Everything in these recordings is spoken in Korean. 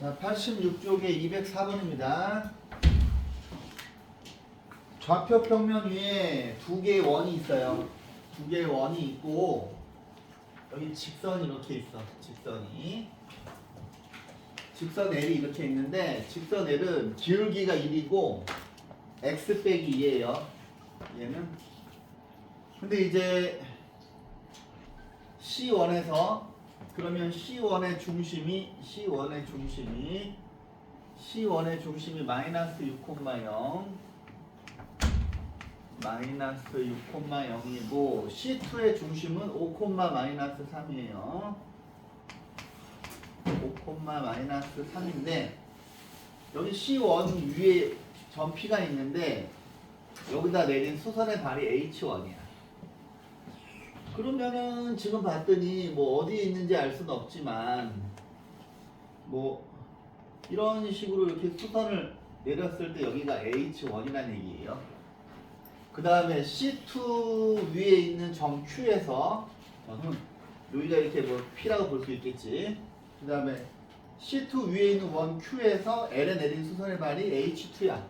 자, 86쪽에 204번입니다. 좌표 평면 위에 두 개의 원이 있어요. 두 개의 원이 있고 여기 직선이 이렇게 있어. 직선 L이 이렇게 있는데 직선 L은 기울기가 1이고 x 빼기 2예요. 얘는. 근데 이제 C1에서 그러면 C1의 중심이 마이너스 6,0 마이너스 6,0이고 C2의 중심은 5, 마이너스 3이에요. 5, 마이너스 3인데 여기 C1 위에 점피가 있는데 여기다 내린 수선의 발이 H1이야. 그러면은 지금 봤더니 뭐 어디에 있는지 알 수는 없지만 뭐 이런 식으로 이렇게 수선을 내렸을 때 여기가 H1이라는 얘기예요. 그 다음에 C2 위에 있는 점 Q에서 저는 여기가 이렇게 뭐 P라고 볼 수 있겠지. 그 다음에 C2 위에 있는 원 Q에서 L에 내린 수선의 발이 H2야.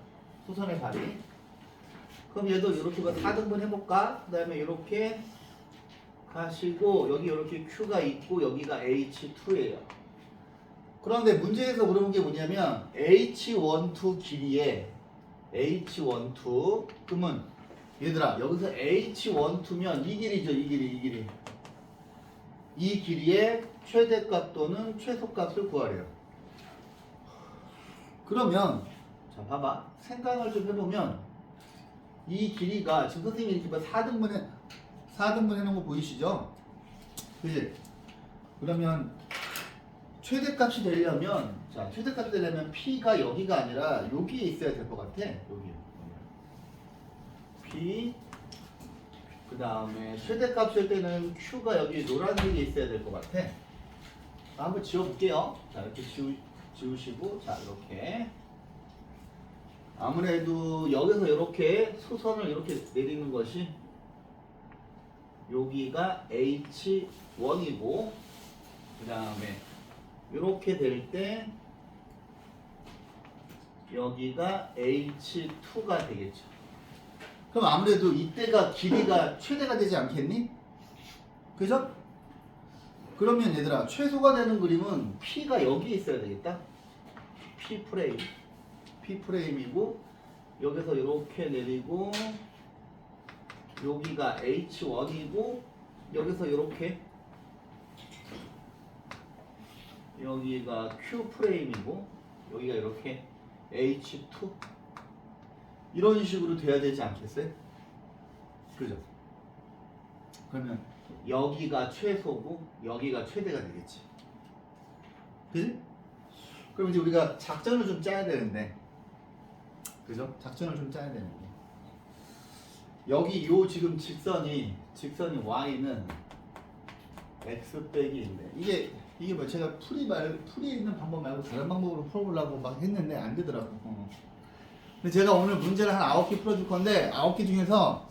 수선의 발이. 그럼 얘도 이렇게 4등분 해볼까? 그 다음에 이렇게 가시고 여기 이렇게 Q가 있고 여기가 H2예요. 그런데 문제에서 물어본 게 뭐냐면 H12 길이에 H12 그러면 얘들아 여기서 H12면 이 길이죠. 이 길이의 최대값 또는 최소값을 구하래요. 그러면 자 봐봐 생각을 좀 해보면 이 길이가 지금 선생님이 이렇게 4등분 해놓은 거 보이시죠? 그지? 그러면 최대값이 되려면 P가 여기가 아니라 여기에 있어야 될 것 같아. 여기. P 그 다음에 최대값일 때는 Q가 여기 노란색에 있어야 될 것 같아. 한번 지워볼게요. 자 이렇게 지우시고 자 이렇게 아무래도 여기서 이렇게 수선을 이렇게 내리는 것이 여기가 H1이고 그 다음에 이렇게 될 때 여기가 H2가 되겠죠. 그럼 아무래도 이때가 길이가 최대가 되지 않겠니? 그죠? 그러면 얘들아 최소가 되는 그림은 P가 여기 있어야 되겠다. P 프레임이고 여기서 이렇게 내리고 여기가 H1이고 여기서 이렇게 여기가 Q 프레임이고 여기가 이렇게 H2 이런 식으로 돼야 되지 않겠어요? 그죠? 그러면 여기가 최소고 여기가 최대가 되겠지. 그지? 그럼 이제 우리가 작전을 좀 짜야 되는데 그죠? 작전을 좀 짜야 되는데 여기 요 지금 직선이 Y는 X 빼기인데 이게 뭐 제가 풀이에 있는 방법 말고 다른 방법으로 풀어보려고 막 했는데 안 되더라고. 근데 제가 오늘 문제를 한 9개 풀어줄 건데 9개 중에서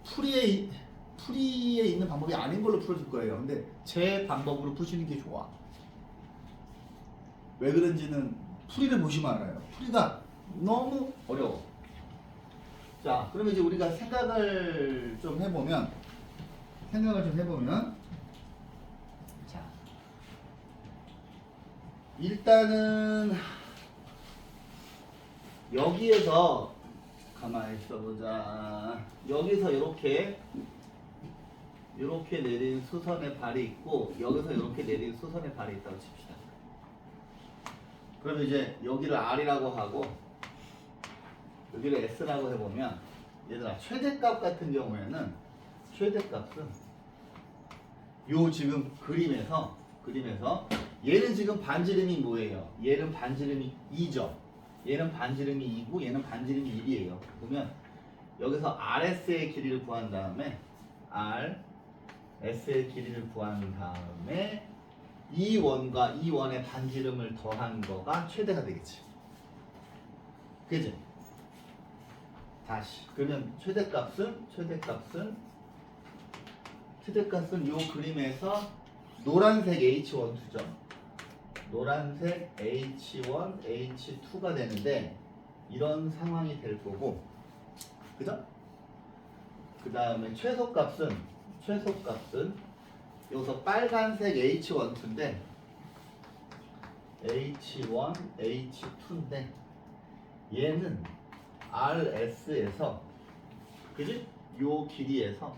풀이에 있는 방법이 아닌 걸로 풀어줄 거예요. 근데 제 방법으로 푸시는 게 좋아. 왜 그런지는 풀이를 보시면 알아요. 풀이가 너무 어려워. 자, 그러면 이제 우리가 생각을 좀 해보면 자, 일단은 여기에서 가만히 있어보자. 여기서 이렇게 내린 수선의 발이 있고 여기서 이렇게 내린 수선의 발이 있다고 칩시다. 그러면 이제 여기를 R이라고 하고 여기를 S라고 해보면 얘들아 최대값 같은 경우에는 최대값은 요 지금 그림에서 얘는 지금 반지름이 뭐예요? 얘는 반지름이 2죠. 얘는 반지름이 2고 얘는 반지름이 1이에요. 그러면 여기서 RS의 길이를 구한 다음에 RS의 길이를 구한 다음에 이 원과 이 원의 반지름을 더한 거가 최대가 되겠지. 그지? 다시 그러면 최대값은 요 그림에서 노란색 H12점 노란색 H1, H2가 되는데 이런 상황이 될 거고, 그죠? 그 다음에 최소값은 여기서 빨간색 H12인데 H1, H2인데 얘는 RS에서, 그지? 요 길이에서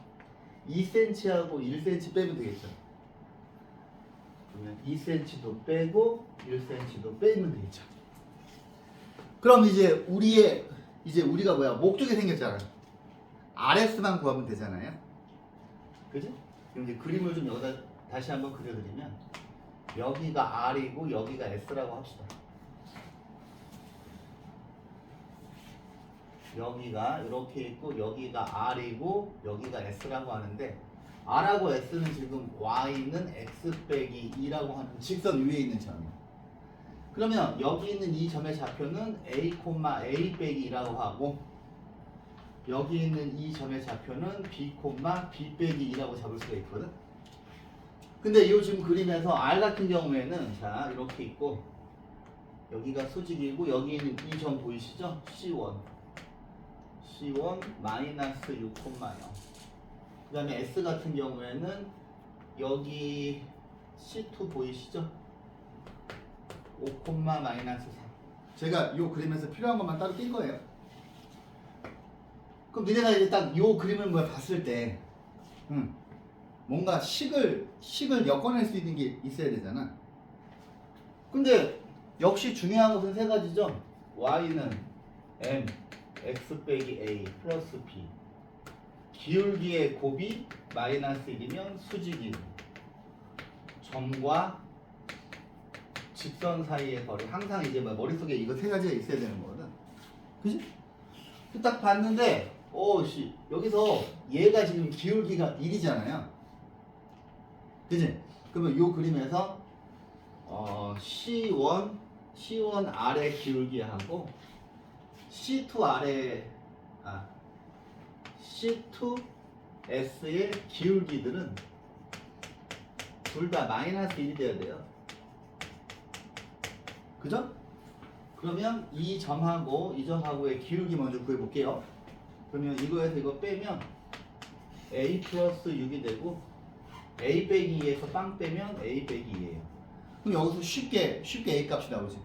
2cm하고 1cm 빼면 되겠죠. 그러면 2cm도 빼고 1cm도 빼면 되겠죠. 그럼 이제 우리가 뭐야? 목적이 생겼잖아. RS만 구하면 되잖아요. 그지? 그럼 이제 그림을 좀 여기다 다시 한번 그려드리면 여기가 R이고 여기가 S라고 합시다. 여기가 이렇게 있고 여기가 R이고 여기가 S라고 하는데, R하고 S는 지금 Y는 X 빼기 2라고 하는 직선 위에 있는 점이에요. 그러면 여기 있는 이 점의 좌표는 A, A 빼기 2라고 하고 여기 있는 이 점의 좌표는 B, B 빼기 2라고 잡을 수가 있거든. 근데 이 지금 그림에서 R 같은 경우에는 자 이렇게 있고 여기가 수직이고 여기 있는 이 점 보이시죠? C1 마이너스 6,0. 그 다음에 S 같은 경우에는 여기 C2 보이시죠? 5, 마이너스 3. 제가 이 그림에서 필요한 것만 따로 띈 거예요. 그럼 니네가 이제 딱 이 그림을 뭐 봤을 때 뭔가 식을 엮어낼 수 있는 게 있어야 되잖아. 근데 역시 중요한 것은 세 가지죠. Y는 M, X 빼기 A 플러스 B. 기울기의 곱이 마이너스 1이면 수직이고, 점과 직선 사이의 거리, 항상 이제 머릿속에 이거 세 가지가 있어야 되는 거거든. 그지? 딱 봤는데 여기서 얘가 지금 기울기가 1이잖아요. 그지? 그러면 이 그림에서 C1 아래 기울기하고 C2S의 기울기들은 둘 다 마이너스 1이 돼야 돼요. 그죠? 그러면 이 점하고 이 점하고의 기울기 먼저 구해볼게요. 그러면 이거에서 이거 빼면 A 플러스 6이 되고 A 빼기 2에서 빵 빼면 A 빼기 2예요. 그럼 여기서 쉽게 A 값이 나오지.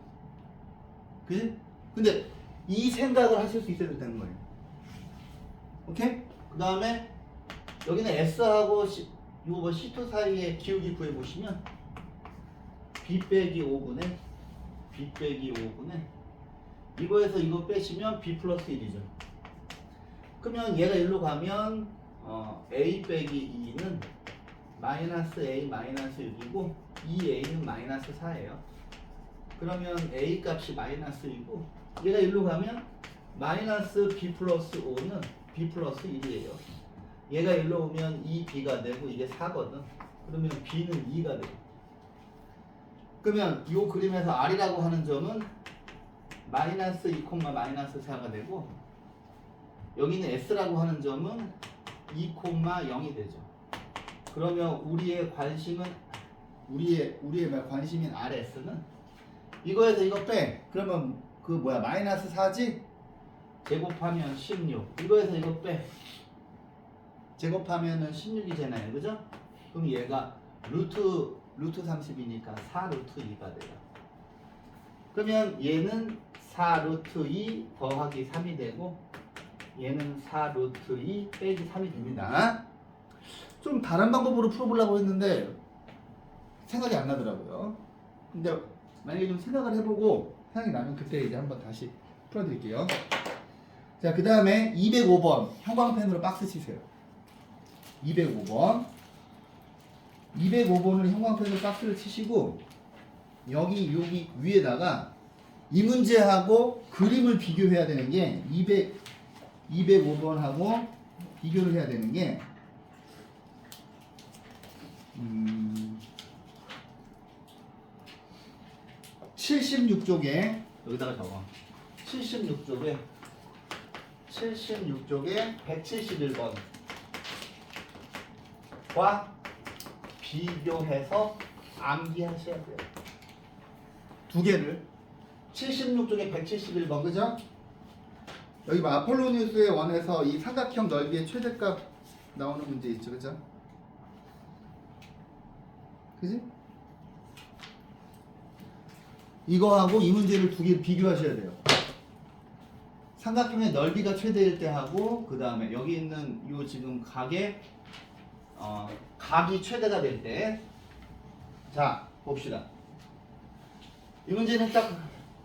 그지? 근데 이 생각을 하실 수 있어야 되는 거예요. 오케이? 그 다음에 여기는 S하고 C2 사이의 기울기 구해보시면 B 빼기 5분의 이거에서 이거 빼시면 B 플러스 1이죠. 그러면 얘가 일로 가면 A 빼기 2는 마이너스 A 마이너스 6이고 2A는 마이너스 4예요. 그러면 A 값이 마이너스 2고 얘가 일로 가면 마이너스 B 플러스 5는 B 플러스 1이에요. 얘가 일로 오면 2B가 되고 이게 4거든. 그러면 B는 2가 되고. 그러면 이 그림에서 R이라고 하는 점은 마이너스 2, 마이너스 4가 되고 여기는 S라고 하는 점은 2, 0이 되죠. 그러면 우리의 관심인 RS는 이거에서 이거 빼. 그러면 마이너스 4지? 제곱하면 16. 이거에서 이거 빼. 제곱하면은 16이잖아요. 그죠? 그럼 얘가 루트 30이니까 4 루트 2가 돼요. 그러면 얘는 4 루트 2 더하기 3이 되고 얘는 4 루트 2 빼기 3이 됩니다. 좀 다른 방법으로 풀어보려고 했는데 생각이 안 나더라고요. 근데 만약에 좀 생각을 해보고 생각이 나면 그때 이제 한번 다시 풀어드릴게요. 자, 그 다음에 205번 형광펜으로 박스 치세요. 205번을 형광펜으로 박스를 치시고 여기 위에다가 이 문제하고 그림을 비교해야 되는 게 205번하고 비교를 해야 되는 게 76쪽에 여기다가 적어. 76쪽에 171번과 비교해서 암기하셔야 돼요. 두 개를 76 중에 171번 그죠? 여기 뭐 아폴로니우스의 원에서 이 삼각형 넓이의 최대값 나오는 문제 있죠 그죠? 그지? 이거하고 이 문제를 두 개 비교하셔야 돼요. 삼각형의 넓이가 최대일 때 하고 그 다음에 여기 있는 요 지금 각의 각이 최대가 될 때 자 봅시다. 이 문제는 딱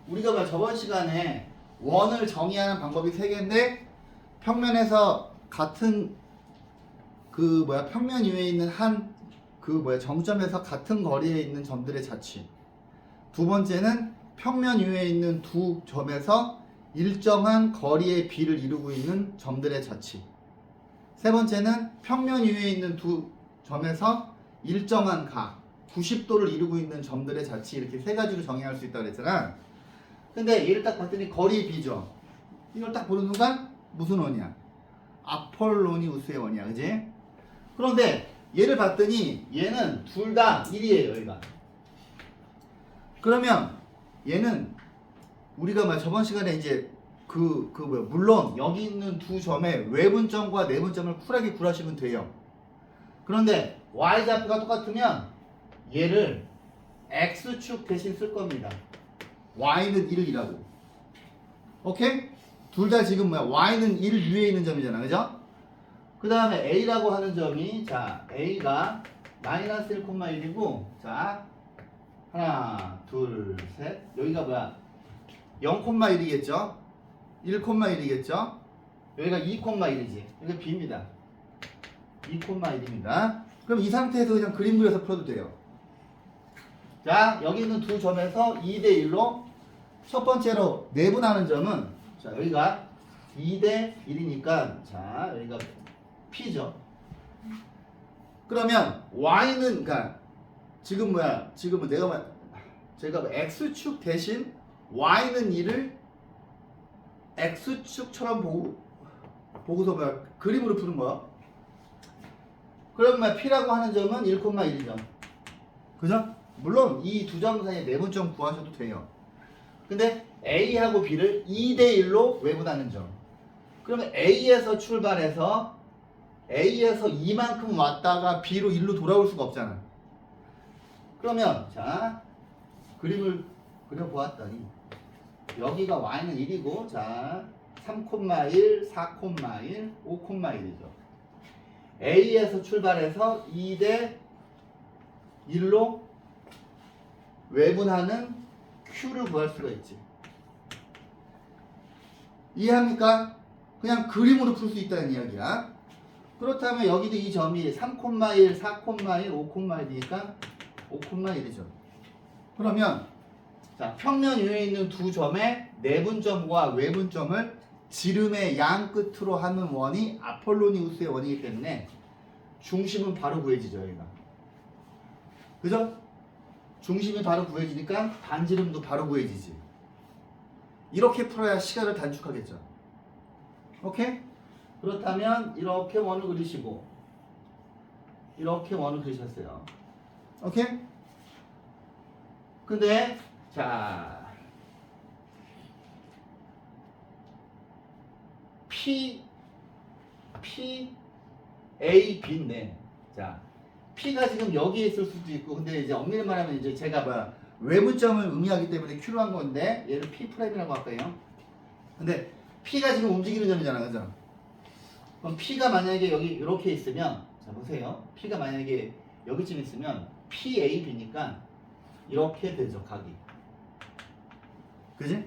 우리가 저번 시간에 원을 정의하는 방법이 세 개인데 평면에서 같은 평면 위에 있는 한 정점에서 같은 거리에 있는 점들의 자취. 두 번째는 평면 위에 있는 두 점에서 일정한 거리의 비를 이루고 있는 점들의 자취. 세 번째는 평면 위에 있는 두 점에서 일정한 각 90도를 이루고 있는 점들의 자취. 이렇게 세 가지로 정의할 수 있다고 그랬잖아. 근데 얘를 딱 봤더니 거리의 비죠. 이걸 딱 보는 순간 무슨 원이야? 아폴로니우스의 원이야. 그지? 그런데 얘를 봤더니 얘는 둘 다 1이에요. 얘가. 그러면 얘는 우리가 저번 시간에 이제 물론 여기 있는 두 점의 외분점과 내분점을 쿨하게 구하시면 돼요. 그런데 y좌표가 똑같으면 얘를 x축 대신 쓸 겁니다. y는 1이라고. 오케이? 둘 다 지금 y는 1 위에 있는 점이잖아. 그죠? 그 다음에 a라고 하는 점이 자 a가 마이너스 1,1이고 자 하나 둘 셋 여기가 0,1이겠죠? 1,1이겠죠? 여기가 2,1이지. 여기가 b입니다. 2,1입니다. 그럼 이 상태에서 그냥 그림 그려서 풀어도 돼요. 자 여기 있는 두 점에서 2대 1로 첫 번째로 내분하는 점은 자 여기가 2대 1이니까 자 여기가 p죠. 그러면 y는 그러니까 지금은 제가 x축 대신 y는 2를 x축처럼 보고서 그림으로 푸는 거야. 그러면 p라고 하는 점은 1,1이죠. 그죠? 물론 이 두 점 사이에 내분점 구하셔도 돼요. 근데 a하고 b를 2대 1로 외분하는 점. 그러면 a에서 출발해서 a에서 2만큼 왔다가 b로 1로 돌아올 수가 없잖아. 그러면 자 그림을 그려보았더니 여기가 y는 1이고 자 3,1, 4,1, 5,1이죠. a에서 출발해서 2대 1로 외분하는 q를 구할 수가 있지. 이해합니까? 그냥 그림으로 풀 수 있다는 이야기야. 그렇다면 여기도 이 점이 3,1, 4,1, 5,1이니까 5,1이죠. 그러면 자 평면 위에 있는 두 점의 내분점과 외분점을 지름의 양 끝으로 하는 원이 아폴로니우스의 원이기 때문에 중심은 바로 구해지죠. 여기가. 그죠? 중심이 바로 구해지니까 반지름도 바로 구해지지. 이렇게 풀어야 시간을 단축하겠죠. 오케이? 그렇다면 이렇게 원을 그리시고 이렇게 원을 그리셨어요. 오케이? 근데 자 P A B인데 자 P가 지금 여기에 있을 수도 있고 근데 이제 엄밀히 말하면 이제 제가 외분점을 의미하기 때문에 Q로 한 건데 얘를 P'이라고 할까요? 근데 P가 지금 움직이는 점이잖아. 그죠? 그럼 P가 만약에 여기 이렇게 있으면 자 보세요. P가 만약에 여기쯤 있으면 PAB니까 이렇게 되죠. 각이. 그지?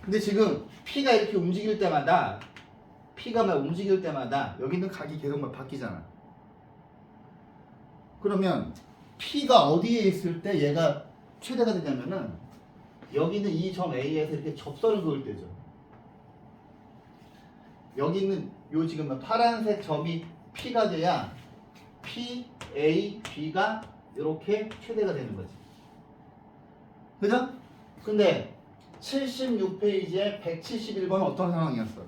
근데 지금 P가 이렇게 움직일 때마다 여기 있는 각이 계속 바뀌잖아. 그러면 P가 어디에 있을 때 얘가 최대가 되냐면은 여기 있는 이 점 A에서 이렇게 접선을 그을 때죠. 여기 있는 요 지금 파란색 점이 P가 돼야 P, A, B가 이렇게 최대가 되는 거지. 그죠? 근데 76페이지에 171번은 어떤 상황이었어?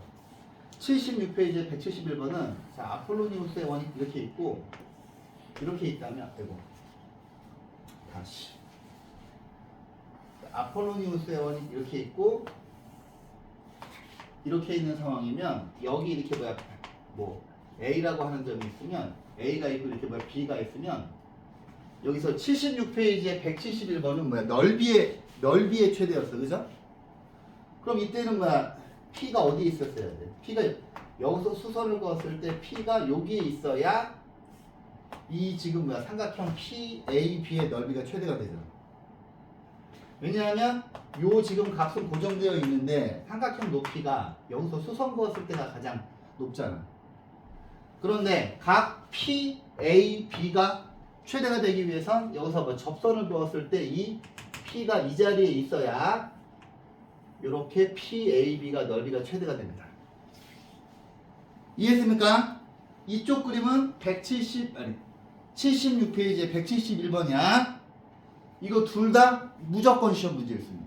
76페이지에 171번은 자 아폴로니우스의 원이 이렇게 있고 이렇게 있다면 되고 다시 아폴로니우스의 원이 이렇게 있고 이렇게 있는 상황이면 여기 이렇게 뭐 A라고 하는 점이 있으면 A가 있고 이렇게 B가 있으면 여기서 76페이지에 171번은 넓이의 최대였어, 그죠? 그럼 이때는 P가 어디에 있었어야 돼? P가 여기서 수선을 그었을 때 P가 여기에 있어야 이 지금 삼각형 PAB의 넓이가 최대가 되잖아. 왜냐하면 요 지금 값은 고정되어 있는데 삼각형 높이가 여기서 수선 그었을 때가 가장 높잖아. 그런데 각 PAB가 최대가 되기 위해선 여기서 접선을 그었을 때 이 P가 이 자리에 있어야 이렇게 PAB가 넓이가 최대가 됩니다. 이해했습니까? 이쪽 그림은 76페이지에 171번이야. 이거 둘 다 무조건 시험 문제였습니다.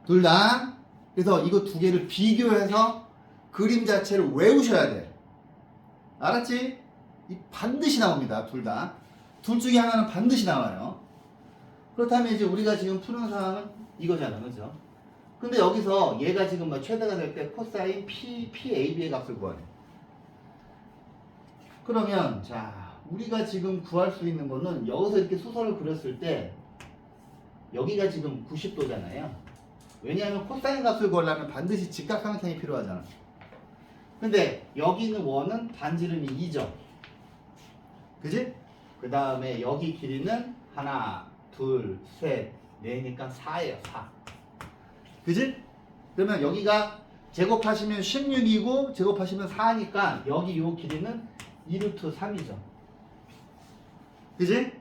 둘 다. 그래서 이거 두 개를 비교해서 그림 자체를 외우셔야 돼. 알았지? 반드시 나옵니다. 둘 다. 둘 중에 하나는 반드시 나와요. 그렇다면 이제 우리가 지금 푸는 상황은 이거잖아. 그죠? 근데 여기서 얘가 지금 최대가 될 때 코사인 PAB의 값을 구하네. 그러면 자 우리가 지금 구할 수 있는 거는 여기서 이렇게 수선을 그렸을 때 여기가 지금 90도잖아요. 왜냐하면 코사인 값을 구하려면 반드시 직각삼각형이 필요하잖아. 근데 여기 있는 원은 반지름이 2죠. 그지? 그 다음에 여기 길이는 하나, 둘, 셋, 넷이니까 4예요. 4. 그지? 그러면 여기가 제곱하시면 16이고 제곱하시면 4니까 여기 요 길이는 2루트 3이죠. 그지?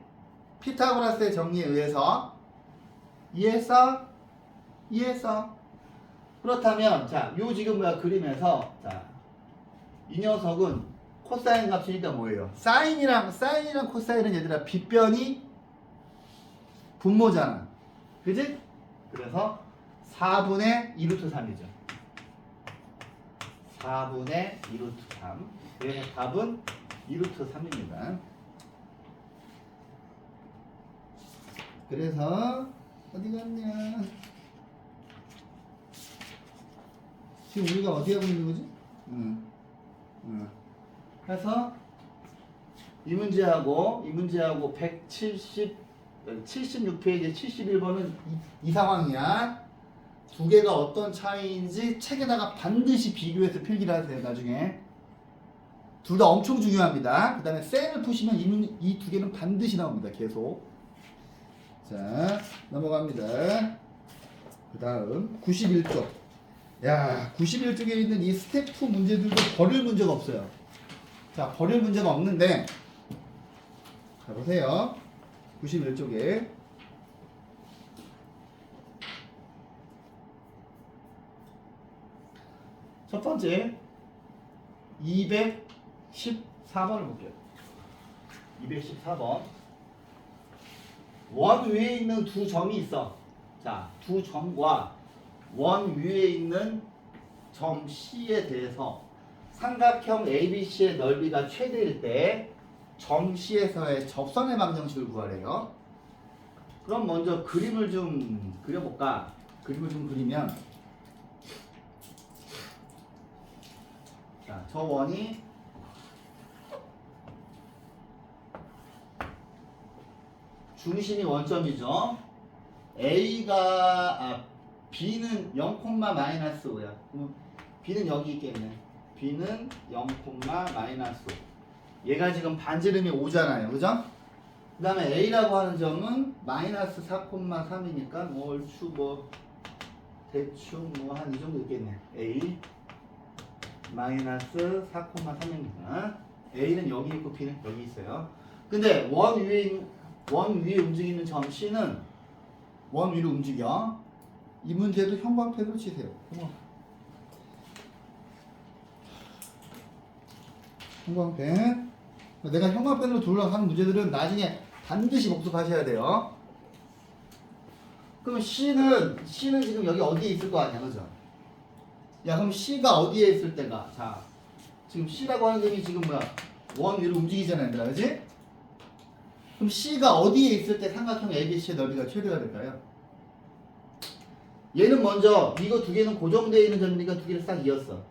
피타고라스의 정리에 의해서 이해했어? 이해했어? 그렇다면 자, 요 지금 그림에서 자, 이 녀석은 코사인 값이니까 뭐예요? 사인이랑 코사인은 얘들아 빗변이 분모잖아. 그지? 그래서 4분의 2루트 3이죠. 4분의 2루트 3. 그래서 답은 2루트 3입니다. 그래서 어디 갔냐? 지금 우리가 어디 하고 있는 거지? 그래서 이 문제하고 76페이지 71번은 이 상황이야. 두 개가 어떤 차이인지 책에다가 반드시 비교해서 필기를 하세요. 나중에 둘 다 엄청 중요합니다. 그 다음에 셀을 푸시면 이 두 개는 반드시 나옵니다. 계속. 자, 넘어갑니다. 그 다음 91쪽. 야, 91쪽에 있는 이 스텝 2 문제들도 버릴 문제가 없어요. 자, 버릴 문제가 없는데 자, 보세요. 91쪽에 첫 번째 214번을 볼게요. 214번. 원 위에 있는 두 점이 있어. 자, 두 점과 원 위에 있는 점 C에 대해서 삼각형 ABC의 넓이가 최대일 때 점 C에서의 접선의 방정식을 구하래요. 그럼 먼저 그림을 좀 그려볼까? 그림을 좀 그리면 자, 저 원이 중심이 원점이죠. B는 0,-5야. B는 여기 있겠네. B는 0,-5. 얘가 지금 반지름이 5잖아요. 그죠? 그 다음에 A라고 하는 점은 마이너스 4,3이니까 얼추 대충 한 이 정도 있겠네. A 마이너스 4,3입니다. A는 여기 있고 B는 여기 있어요. 근데 원 위에 움직이는 점 C는 원 위로 움직여. 이 문제도 형광펜으로 치세요. 형광펜. 내가 형광펜으로 돌아가는 하는 문제들은 나중에 반드시 복습하셔야 돼요. 그럼 C는 지금 여기 어디에 있을 거 아니야, 그죠? 야, 그럼 C가 어디에 있을 때가? 자, 지금 C라고 하는 점이 지금 원 위로 움직이잖아요, 얘들아, 그지? 그럼 C가 어디에 있을 때 삼각형 ABC의 넓이가 최대가 될까요? 얘는 먼저 이거 두 개는 고정되어 있는 점이니까 두 개를 싹 이었어.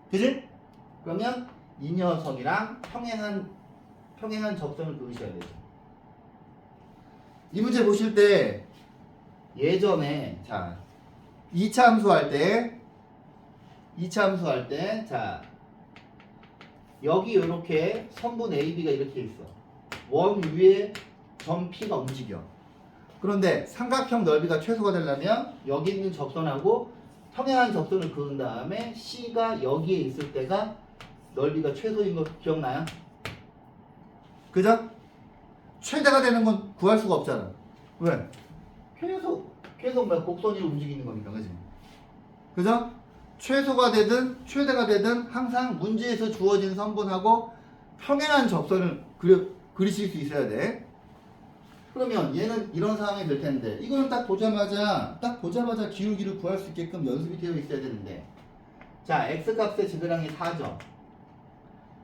그지? 그러면 이 녀석이랑 평행한 접선을 그으셔야 되죠. 이 문제 보실 때 예전에 자 2차 함수 할 때 자 여기 이렇게 선분 AB가 이렇게 있어. 원 위에 점 P가 움직여. 그런데 삼각형 넓이가 최소가 되려면 여기 있는 접선하고 평행한 접선을 그은 다음에 C가 여기에 있을 때가 넓이가 최소인 거 기억나요? 그죠? 최대가 되는 건 구할 수가 없잖아. 왜? 계속 막 곡선이 움직이는 거니까, 그지? 그죠? 최소가 되든 최대가 되든 항상 문제에서 주어진 선분하고 평행한 접선을 그리실 수 있어야 돼. 그러면 얘는 이런 상황이 될 텐데 이거는 딱 보자마자 기울기를 구할 수 있게끔 연습이 되어 있어야 되는데 자 x값의 증가량이 4죠.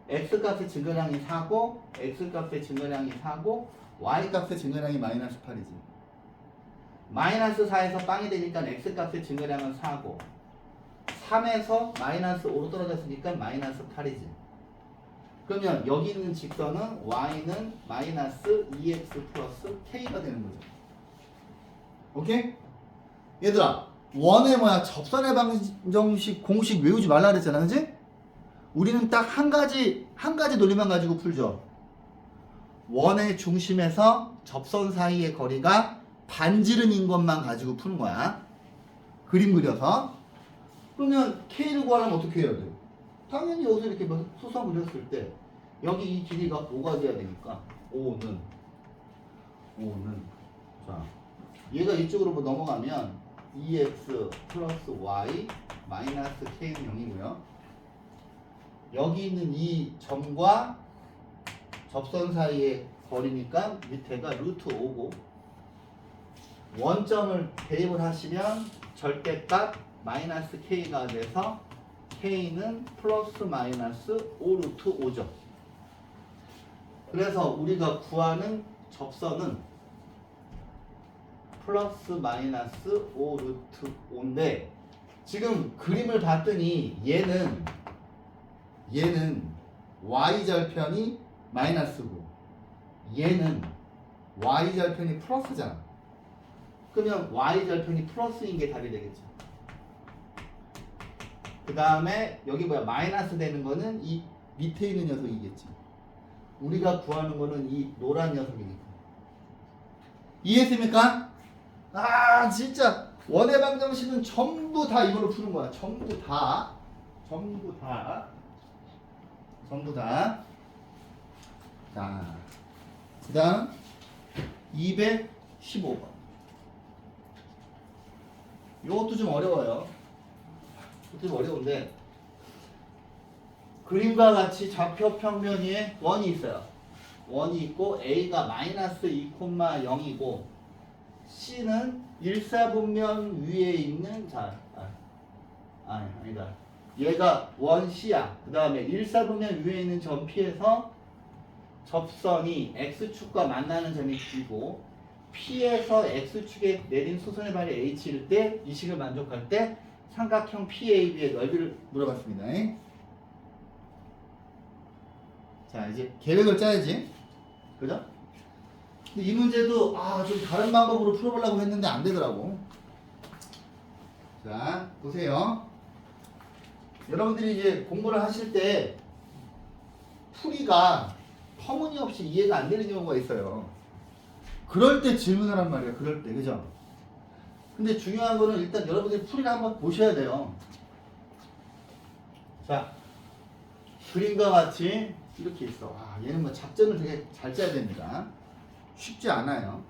x값의 증가량이 4고 x값의 증가량이 4고 y값의 증가량이 마이너스 8이지. 마이너스 4에서 빵이 되니까 x값의 증가량은 4고 3에서 마이너스 5로 떨어졌으니까 마이너스 8이지. 그러면 여기 있는 직선은 y는 마이너스 2x 플러스 k가 되는 거죠. 오케이? 얘들아 원의 접선의 방정식 공식 외우지 말라 그랬잖아, 그지? 우리는 딱 한 가지 논리만 가지고 풀죠. 원의 중심에서 접선 사이의 거리가 반지름인 것만 가지고 푸는 거야. 그림 그려서. 그러면 k를 구하려면 어떻게 해야 돼? 당연히 여기서 이렇게 수선 그렸을 때 여기 이 길이가 5가 돼야 되니까 5는 자 얘가 이쪽으로 넘어가면 2x 플러스 y 마이너스 k는 0이고요. 여기 있는 이 점과 접선 사이의 거리니까 밑에가 루트 5고 원점을 대입을 하시면 절대값 마이너스 k가 돼서 k는 플러스 마이너스 5 루트 5죠. 그래서 우리가 구하는 접선은 플러스 마이너스 5 루트 5인데 지금 그림을 봤더니 얘는 y절편이 마이너스고 얘는 y절편이 플러스잖아. 그러면 y절편이 플러스인 게 답이 되겠죠. 그 다음에 여기 마이너스 되는 거는 이 밑에 있는 녀석이겠지. 우리가 구하는 거는 이 노란 녀석이니까. 이해했습니까? 아 진짜 원의 방정식은 전부 다 이걸로 푸는 거야. 전부 다. 자, 그 다음 215번. 이것도 좀 어려워요. 좀 어려운데 그림과 같이 좌표 평면 위에 원이 있어요. 원이 있고 A가 마이너스 2,0이고 C는 일사분면 위에 있는 아니다. 얘가 원 C야. 그 다음에 일사분면 위에 있는 점 P에서 접선이 X축과 만나는 점이 P고 P에서 X축에 내린 수선의 발이 H일 때 이 식을 만족할 때 삼각형 PAB의 넓이를 물어봤습니다. 자 이제 계획을 짜야지. 그죠? 근데 이 문제도 좀 다른 방법으로 풀어보려고 했는데 안 되더라고. 자 보세요. 여러분들이 이제 공부를 하실 때 풀이가 터무니없이 이해가 안 되는 경우가 있어요. 그럴 때 질문하란 말이에요. 그럴 때. 그죠? 근데 중요한 거는 일단 여러분들이 풀이를 한번 보셔야 돼요. 자, 그림과 같이 이렇게 있어. 얘는 작전을 되게 잘 짜야 됩니다. 쉽지 않아요.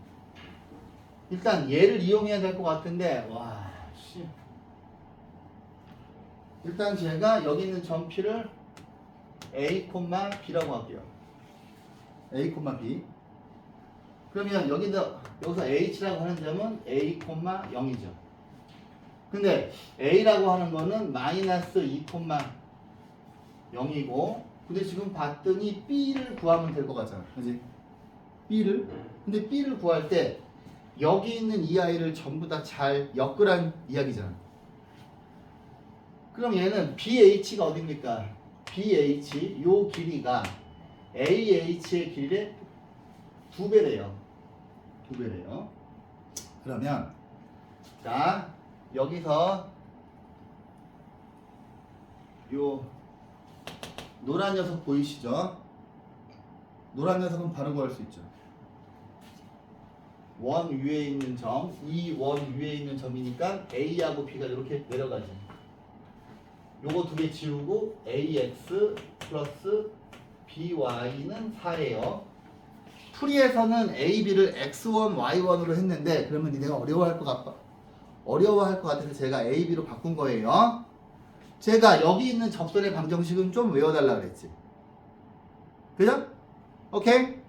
일단 얘를 이용해야 될 것 같은데, 일단 제가 여기 있는 점 P를 A, B라고 할게요. A, B. 그러면 여기서 H라고 하는 점은 A, 0이죠. 근데 A라고 하는 거는 마이너스 2,0이고 근데 지금 봤더니 B를 구하면 될 것 같잖아. 그지? B를. 근데 B를 구할 때 여기 있는 이 아이를 전부 다 잘 엮으란 이야기잖아. 그럼 얘는 BH가 어딥니까? BH 요 길이가 AH의 길이의 2배래요. 2배래요. 그러면 자 여기서 요 노란 녀석 보이시죠? 노란 녀석은 바로 구할 수 있죠. 원 위에 있는 점, 이 원 위에 있는 점이니까 A하고 B가 이렇게 내려가지. 요거 두 개 지우고 AX 플러스 BY는 4예요. 풀이에서는 A, B를 X1, Y1으로 했는데 그러면 니네가 어려워할 것 같아서 제가 A, B로 바꾼 거예요. 제가 여기 있는 접선의 방정식은 좀 외워달라 그랬지. 그죠? 오케이?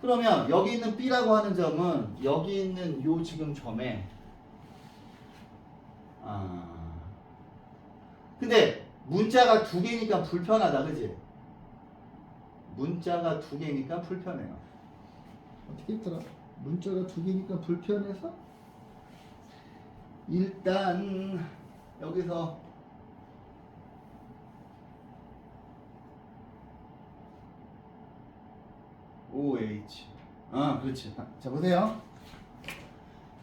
그러면 여기 있는 B라고 하는 점은 여기 있는 요 지금 점에 근데 문자가 두 개니까 불편하다, 그지? 문자가 두 개니까 불편해요. 어떻게 했더라? 문자가 두 개니까 불편해서 일단 여기서 OH 그렇지. 자 보세요.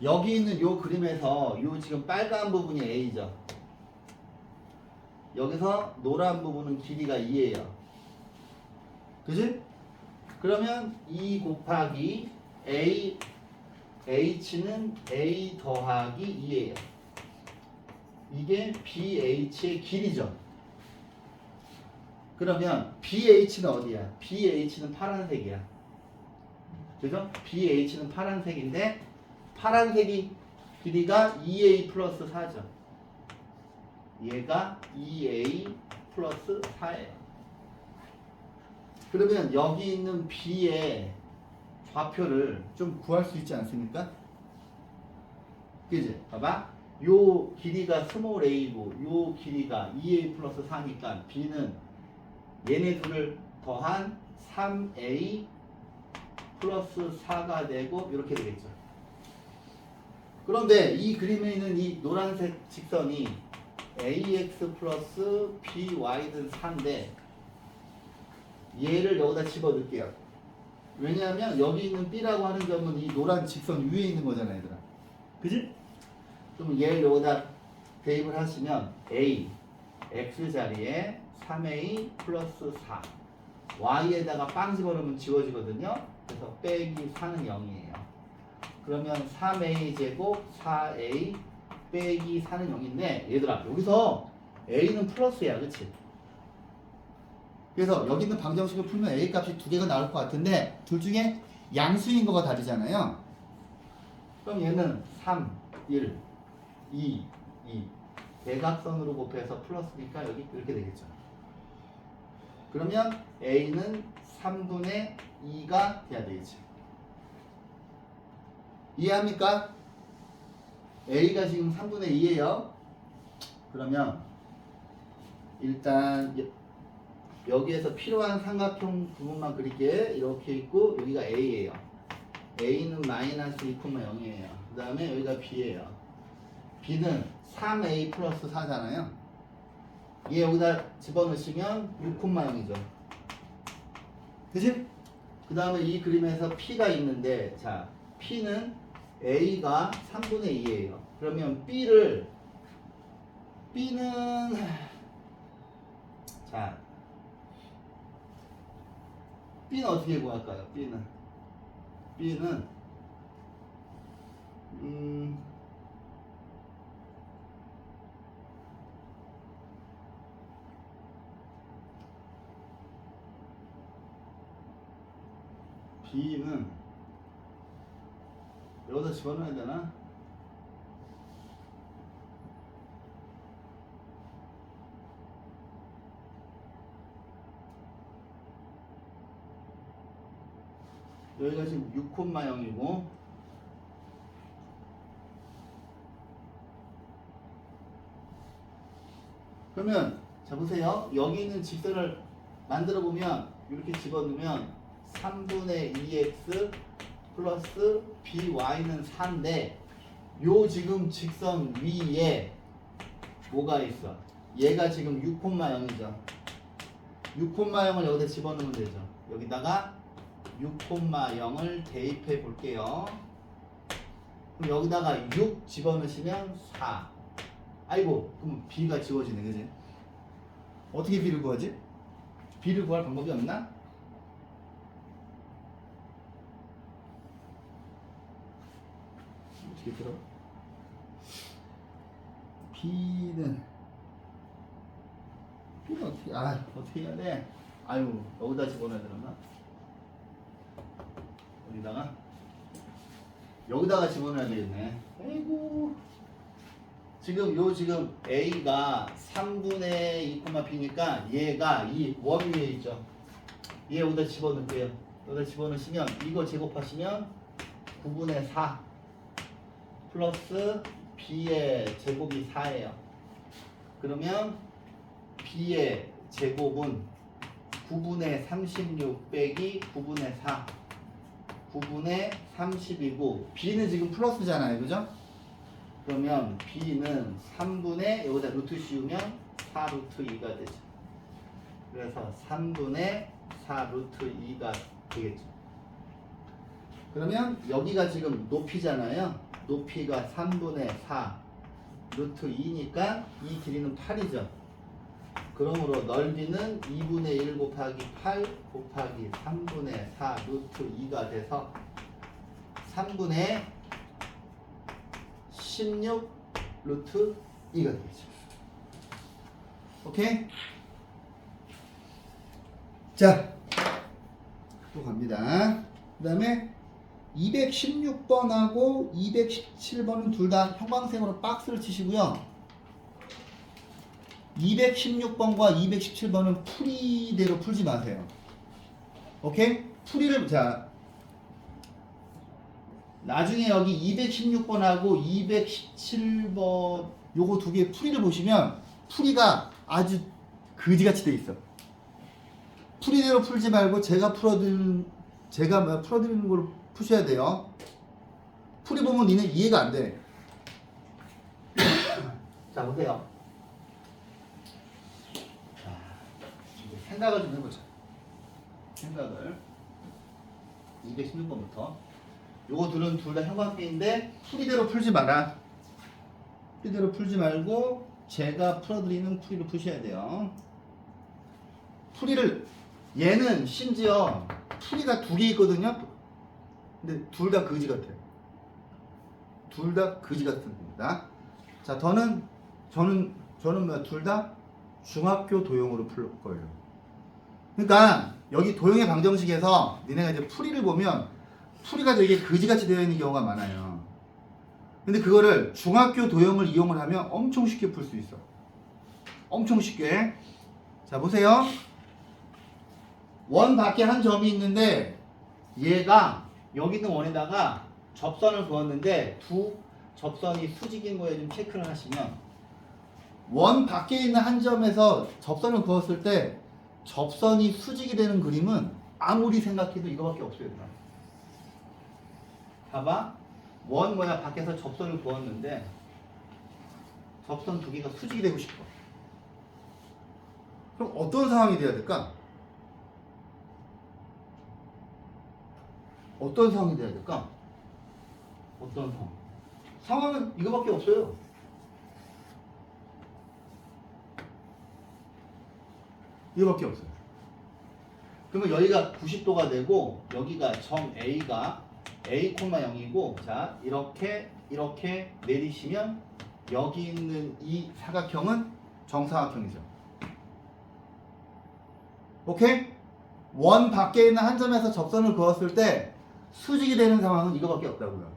여기 있는 요 그림에서 요 지금 빨간 부분이 A죠. 여기서 노란 부분은 길이가 2예요. 그지? 그러면 2 곱하기 A H는 A 더하기 2예요. 이게 BH의 길이죠. 그러면 BH는 어디야? BH는 파란색이야. 그죠? BH는 파란색인데 파란색이 길이가 2A 플러스 4죠. 얘가 2A 플러스 4예요. 그러면 여기 있는 B의 좌표를 좀 구할 수 있지 않습니까? 그지? 봐봐. 요 길이가 스몰 a고 요 길이가 2a 플러스 4니까 B는 얘네 둘을 더한 3a 플러스 4가 되고 이렇게 되겠죠. 그런데 이 그림에 있는 이 노란색 직선이 ax 플러스 by는 4인데 얘를 여기다 집어넣을게요. 왜냐하면 여기 있는 b라고 하는 점은 이 노란 직선 위에 있는 거잖아, 얘들아. 그지? 그럼 얘를 여기다 대입을 하시면 a x 자리에 3a 플러스 4 y에다가 빵 집어넣으면 지워지거든요. 그래서 빼기 4는 0이에요. 그러면 3a 제곱 4a 빼기 4는 0인데 얘들아 여기서 a는 플러스야, 그치? 그래서 여기 있는 방정식을 풀면 a 값이 두 개가 나올 것 같은데 둘 중에 양수인 거가 다르잖아요. 그럼 얘는 3, 1, 2, 2 대각선으로 곱해서 플러스니까 여기 이렇게 되겠죠. 그러면 a는 3분의 2가 돼야 되겠지. 이해합니까? a가 지금 3분의 2예요. 그러면 일단 여기에서 필요한 삼각형 부분만 그릴게. 이렇게 있고 여기가 a예요. a는 마이너스 2,0이에요. 그 다음에 여기가 b예요. b는 3a 플러스 4잖아요. 얘 여기다 집어넣으시면 6,0이죠. 그치? 그 다음에 이 그림에서 p가 있는데 자 p는 a가 3분의 2예요. 그러면 b는 자 b는 어떻게 구할까요? b는 여기다 집어넣어야 되나? 여기가 지금 6,0이고 그러면 자 보세요. 여기 있는 직선을 만들어 보면 이렇게 집어넣으면 3분의 2x 플러스 by는 4인데 요 지금 직선 위에 뭐가 있어? 얘가 지금 6,0이죠. 6,0을 여기다 집어넣으면 되죠. 여기다가 6,0을 대입해 볼게요. 그럼 여기다가 6 집어넣으시면 4. 아이고, 그럼 b가 지워지네, 그지? 어떻게 b를 구하지? b를 구할 방법이 없나? 어떻게 들어? b는 어떻게 어떻게 해야 돼? 아유, 여기다 집어넣어야 되나? 여기다가 집어넣어야 되겠네. 아이고. 지금 A가 3분의 2,B니까 얘가 이 원 위에 있죠. 얘 여기다 집어넣을게요. 여기다 집어넣으시면 이거 제곱하시면 9분의 4 플러스 B의 제곱이 4예요. 그러면 B의 제곱은 9분의 36 빼기 9분의 4 9분의 30이고 B는 지금 플러스잖아요. 그죠? 그러면 B는 3분의 여기다 루트 씌우면 4 루트 2가 되죠. 그래서 3분의 4 루트 2가 되겠죠. 그러면 여기가 지금 높이잖아요. 높이가 3분의 4 루트 2니까 이 길이는 8이죠. 그러므로 넓이는 2분의 1 곱하기 8 곱하기 3분의 4 루트 2가 돼서 3분의 16 루트 2가 되겠죠. 오케이? 자, 또 갑니다. 그 다음에 216번하고 217번은 둘 다 형광색으로 박스를 치시고요. 216번과 217번은 풀이대로 풀지 마세요. 오케이? 풀이를, 자, 나중에 여기 216번하고 217번 요거 두 개 풀이를 보시면 풀이가 아주 그지같이 돼 있어. 풀이대로 풀지 말고 제가 풀어드리는 걸 푸셔야 돼요. 풀이 보면 니네 이해가 안 돼. 자, 보세요. 자, 이제 생각을 좀 해보자. 생각을 216번부터 요거 둘은 둘 다 형광색인데 풀이대로 풀지 마라. 풀이대로 풀지 말고 제가 풀어드리는 풀이를 푸셔야 돼요. 풀이를 얘는 심지어 풀이가 두 개 있거든요. 근데 둘 다 거지 같아요. 둘 다 거지 같습니다. 자, 저는 둘 다 중학교 도형으로 풀 거예요. 그러니까 여기 도형의 방정식에서 니네가 이제 풀이를 보면 풀이가 되게 거지같이 되어 있는 경우가 많아요. 근데 그거를 중학교 도형을 이용을 하면 엄청 쉽게 풀 수 있어. 엄청 쉽게. 자, 보세요. 원 밖에 한 점이 있는데 얘가 여기 있는 원에다가 접선을 그었는데 두 접선이 수직인 거에 좀 체크를 하시면 원 밖에 있는 한 점에서 접선을 그었을 때 접선이 수직이 되는 그림은 아무리 생각해도 이거밖에 없어요. 봐봐. 원 뭐야, 밖에서 접선을 그었는데 접선 두 개가 수직이 되고 싶어. 그럼 어떤 상황이 돼야 될까? 어떤 상황이 돼야 될까? 어떤 상황? 상황은 이거밖에 없어요. 이거밖에 없어요. 그러면 여기가 90도가 되고 여기가 점 A가 A, 0이고 자, 이렇게 내리시면 여기 있는 이 사각형은 정사각형이죠. 오케이? 원 밖에 있는 한 점에서 접선을 그었을 때 수직이 되는 상황은 이거밖에 없다고요.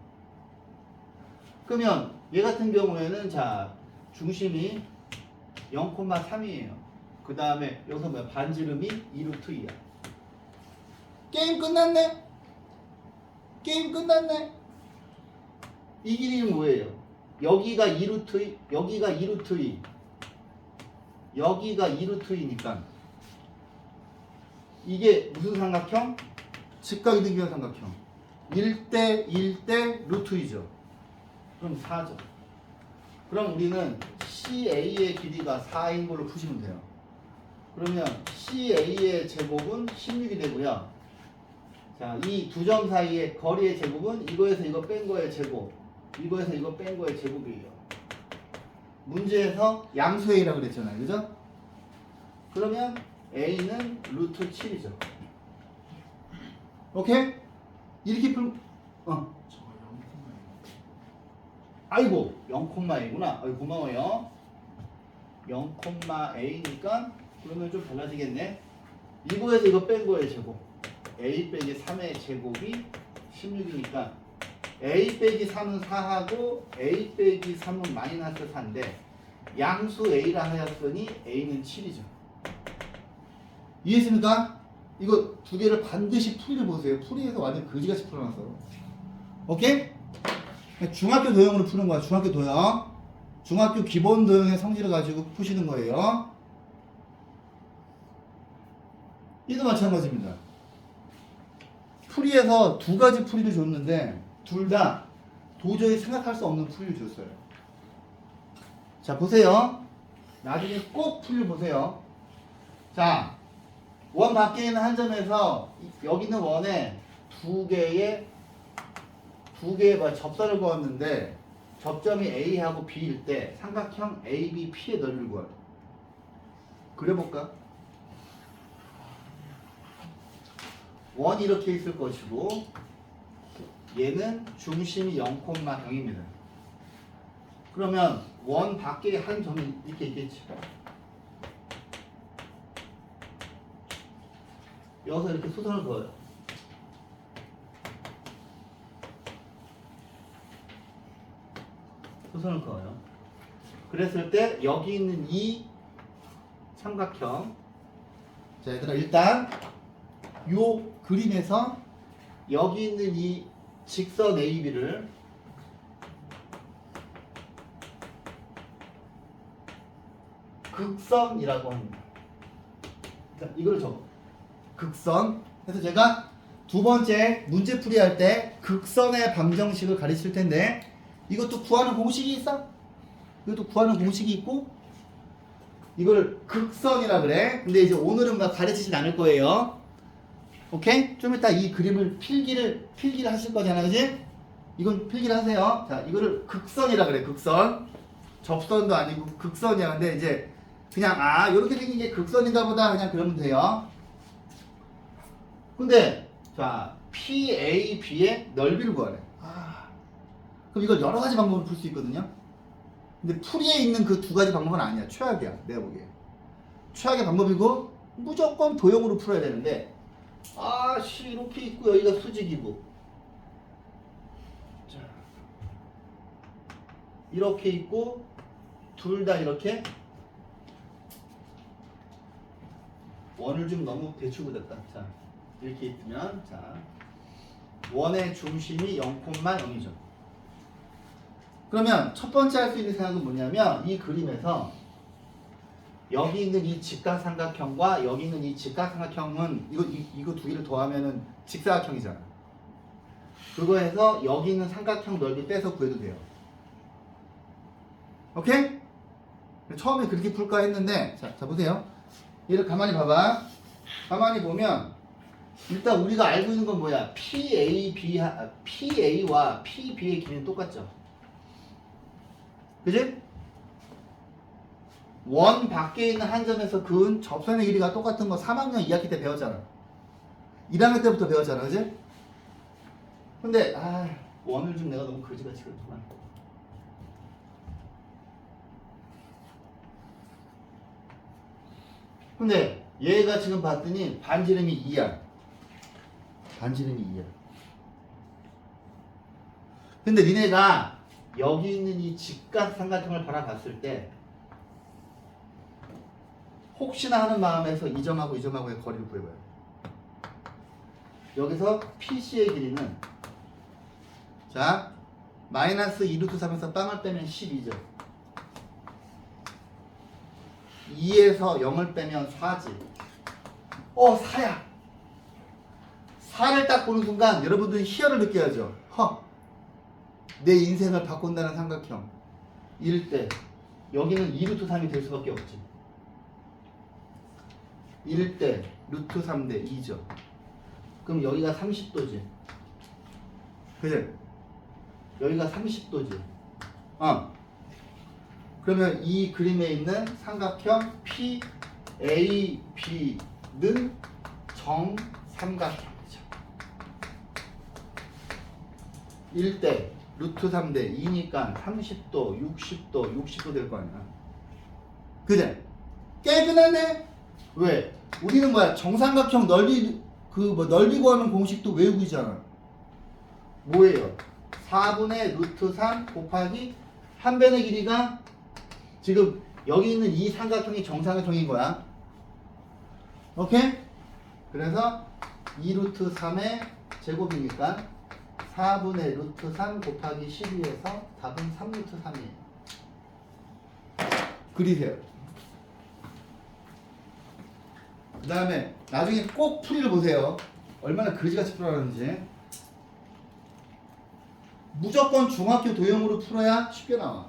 그러면 얘 같은 경우에는 자, 중심이 0,3이에요. 그 다음에 여기서 뭐야? 반지름이 2루트 2야. 게임 끝났네? 게임 끝났네? 이 길이는 뭐예요? 여기가 2루트 2, 여기가 2루트 2, 여기가 2루트 2니까 이게 무슨 삼각형? 직각이등변 삼각형. 1대 1대 루트 2죠. 그럼 4죠. 그럼 우리는 CA의 길이가 4인 걸로 푸시면 돼요. 그러면 CA의 제곱은 16이 되고요. 자, 이 두 점 사이의 거리의 제곱은 이거에서 이거 뺀 거의 제곱, 이거에서 이거 뺀 거의 제곱이에요. 문제에서 양수A라고 그랬잖아요. 그죠? 그러면 A는 루트 7이죠. 오케이? 이렇게 저거 0,2. 아이고 0,A구나. 아이고 고마워요. 0,A니까 그러면 좀 달라지겠네. 이거에서 이거 뺀 거의 제곱, A 빼기 3의 제곱이 16이니까 A 빼기 3은 4하고 A 빼기 3은 마이너스 4인데 양수 A라 하였으니 A는 7이죠. 이해했습니까? 이거 두 개를 반드시 풀이를 보세요. 풀이해서 완전 거지같이 풀어놨어. 오케이? 중학교 도형으로 푸는 거야. 중학교 도형. 중학교 기본 도형의 성질을 가지고 푸시는 거예요. 이도 마찬가지입니다. 풀이에서 두 가지 풀이를 줬는데 둘 다 도저히 생각할 수 없는 풀이를 줬어요. 자, 보세요. 나중에 꼭 풀이를 보세요. 자, 원 밖에 있는 한 점에서 여기 있는 원에 두 개의 접선을 그었는데 접점이 A하고 B일 때 삼각형 ABP의 넓이를 구하래. 그려볼까? 원이 이렇게 있을 것이고 얘는 중심이 0,0입니다. 그러면 원 밖에 한 점이 이렇게 있겠지. 여기서 이렇게 수선을 그어요. 수선을 그어요. 그랬을 때 여기 있는 이 삼각형, 자 얘들아 일단 요 그림에서 여기 있는 이 직선 AB를 극선이라고 합니다. 자, 이걸 적어. 극선. 그래서 제가 두 번째 문제 풀이할 때 극선의 방정식을 가르칠 텐데 이것도 구하는 공식이 있어. 이것도 구하는 공식이 있고 이걸 극선이라 그래. 근데 이제 오늘은 막 가르치진 않을 거예요. 오케이? 좀 이따 이 그림을 필기를 하실 거잖아, 그지? 이건 필기를 하세요. 자, 이거를 극선이라 그래. 극선. 접선도 아니고 극선이야. 근데 이제 그냥 요렇게 생긴 게 극선인가 보다 그냥 그러면 돼요. 근데 자, PAB의 넓이를 구하래. 그럼 이걸 여러 가지 방법으로 풀 수 있거든요. 근데 풀이에 있는 그 두 가지 방법은 아니야. 최악이야. 내가 보기에. 최악의 방법이고 무조건 도형으로 풀어야 되는데 이렇게 있고 여기가 수직이고 자, 이렇게 있고 둘 다 이렇게 원을 좀 너무 대충 그렸다. 자, 이렇게 있으면 자, 원의 중심이 0,0이죠. 그러면 첫 번째 할 수 있는 생각은 뭐냐면 이 그림에서 여기 있는 이 직각삼각형과 여기 있는 이 직각삼각형은 이거 두 개를 더하면은 직사각형이잖아. 그거에서 여기 있는 삼각형 넓이 빼서 구해도 돼요. 오케이? 처음에 그렇게 풀까 했는데 자 보세요. 얘를 가만히 봐봐. 가만히 보면 일단 우리가 알고 있는 건 뭐야? PA와 PB의 길이는 똑같죠. 그지? 원 밖에 있는 한 점에서 그은 접선의 길이가 똑같은 거 3학년 2학기 때 배웠잖아. 1학년 때부터 배웠잖아. 그지? 근데 원을 좀 내가 너무 거지같이 그렸구만. 근데 얘가 지금 봤더니 반지름이 2야. 반지름이 2야. 근데 니네가 여기 있는 이 직각삼각형을 바라봤을 때 혹시나 하는 마음에서 이 점하고 이 점하고의 거리를 구해봐요. 여기서 PC의 길이는 자 마이너스 2루트 3에서 빵을 빼면 12죠. 2에서 0을 빼면 4지. 4야. 4를 딱 보는 순간 여러분들이 희열을 느껴야죠. 내 인생을 바꾼다는 삼각형. 이럴 때 여기는 2루트 3이 될 수밖에 없지. 이럴 때 루트 3대 2죠. 그럼 여기가 30도지. 그래? 여기가 30도지. 그러면 이 그림에 있는 삼각형 PAB는 정삼각형이죠. 1대 루트 3대 2니까 30도, 60도 될 거 아니야. 그래? 깨끗하네? 왜? 우리는 뭐야? 정삼각형 넓이 넓이 구하는 공식도 외우고 있잖아. 뭐예요? 4분의 루트 3 곱하기 한 변의 길이가 지금 여기 있는 이 삼각형이 정삼각형인 거야. 오케이? 그래서 2루트 3의 제곱이니까 4분의 루트 3 곱하기 12에서 답은 3루트 3이에요. 그리세요. 그 다음에 나중에 꼭 풀이를 보세요. 얼마나 그지같이 풀어라는지. 무조건 중학교 도형으로 풀어야 쉽게 나와.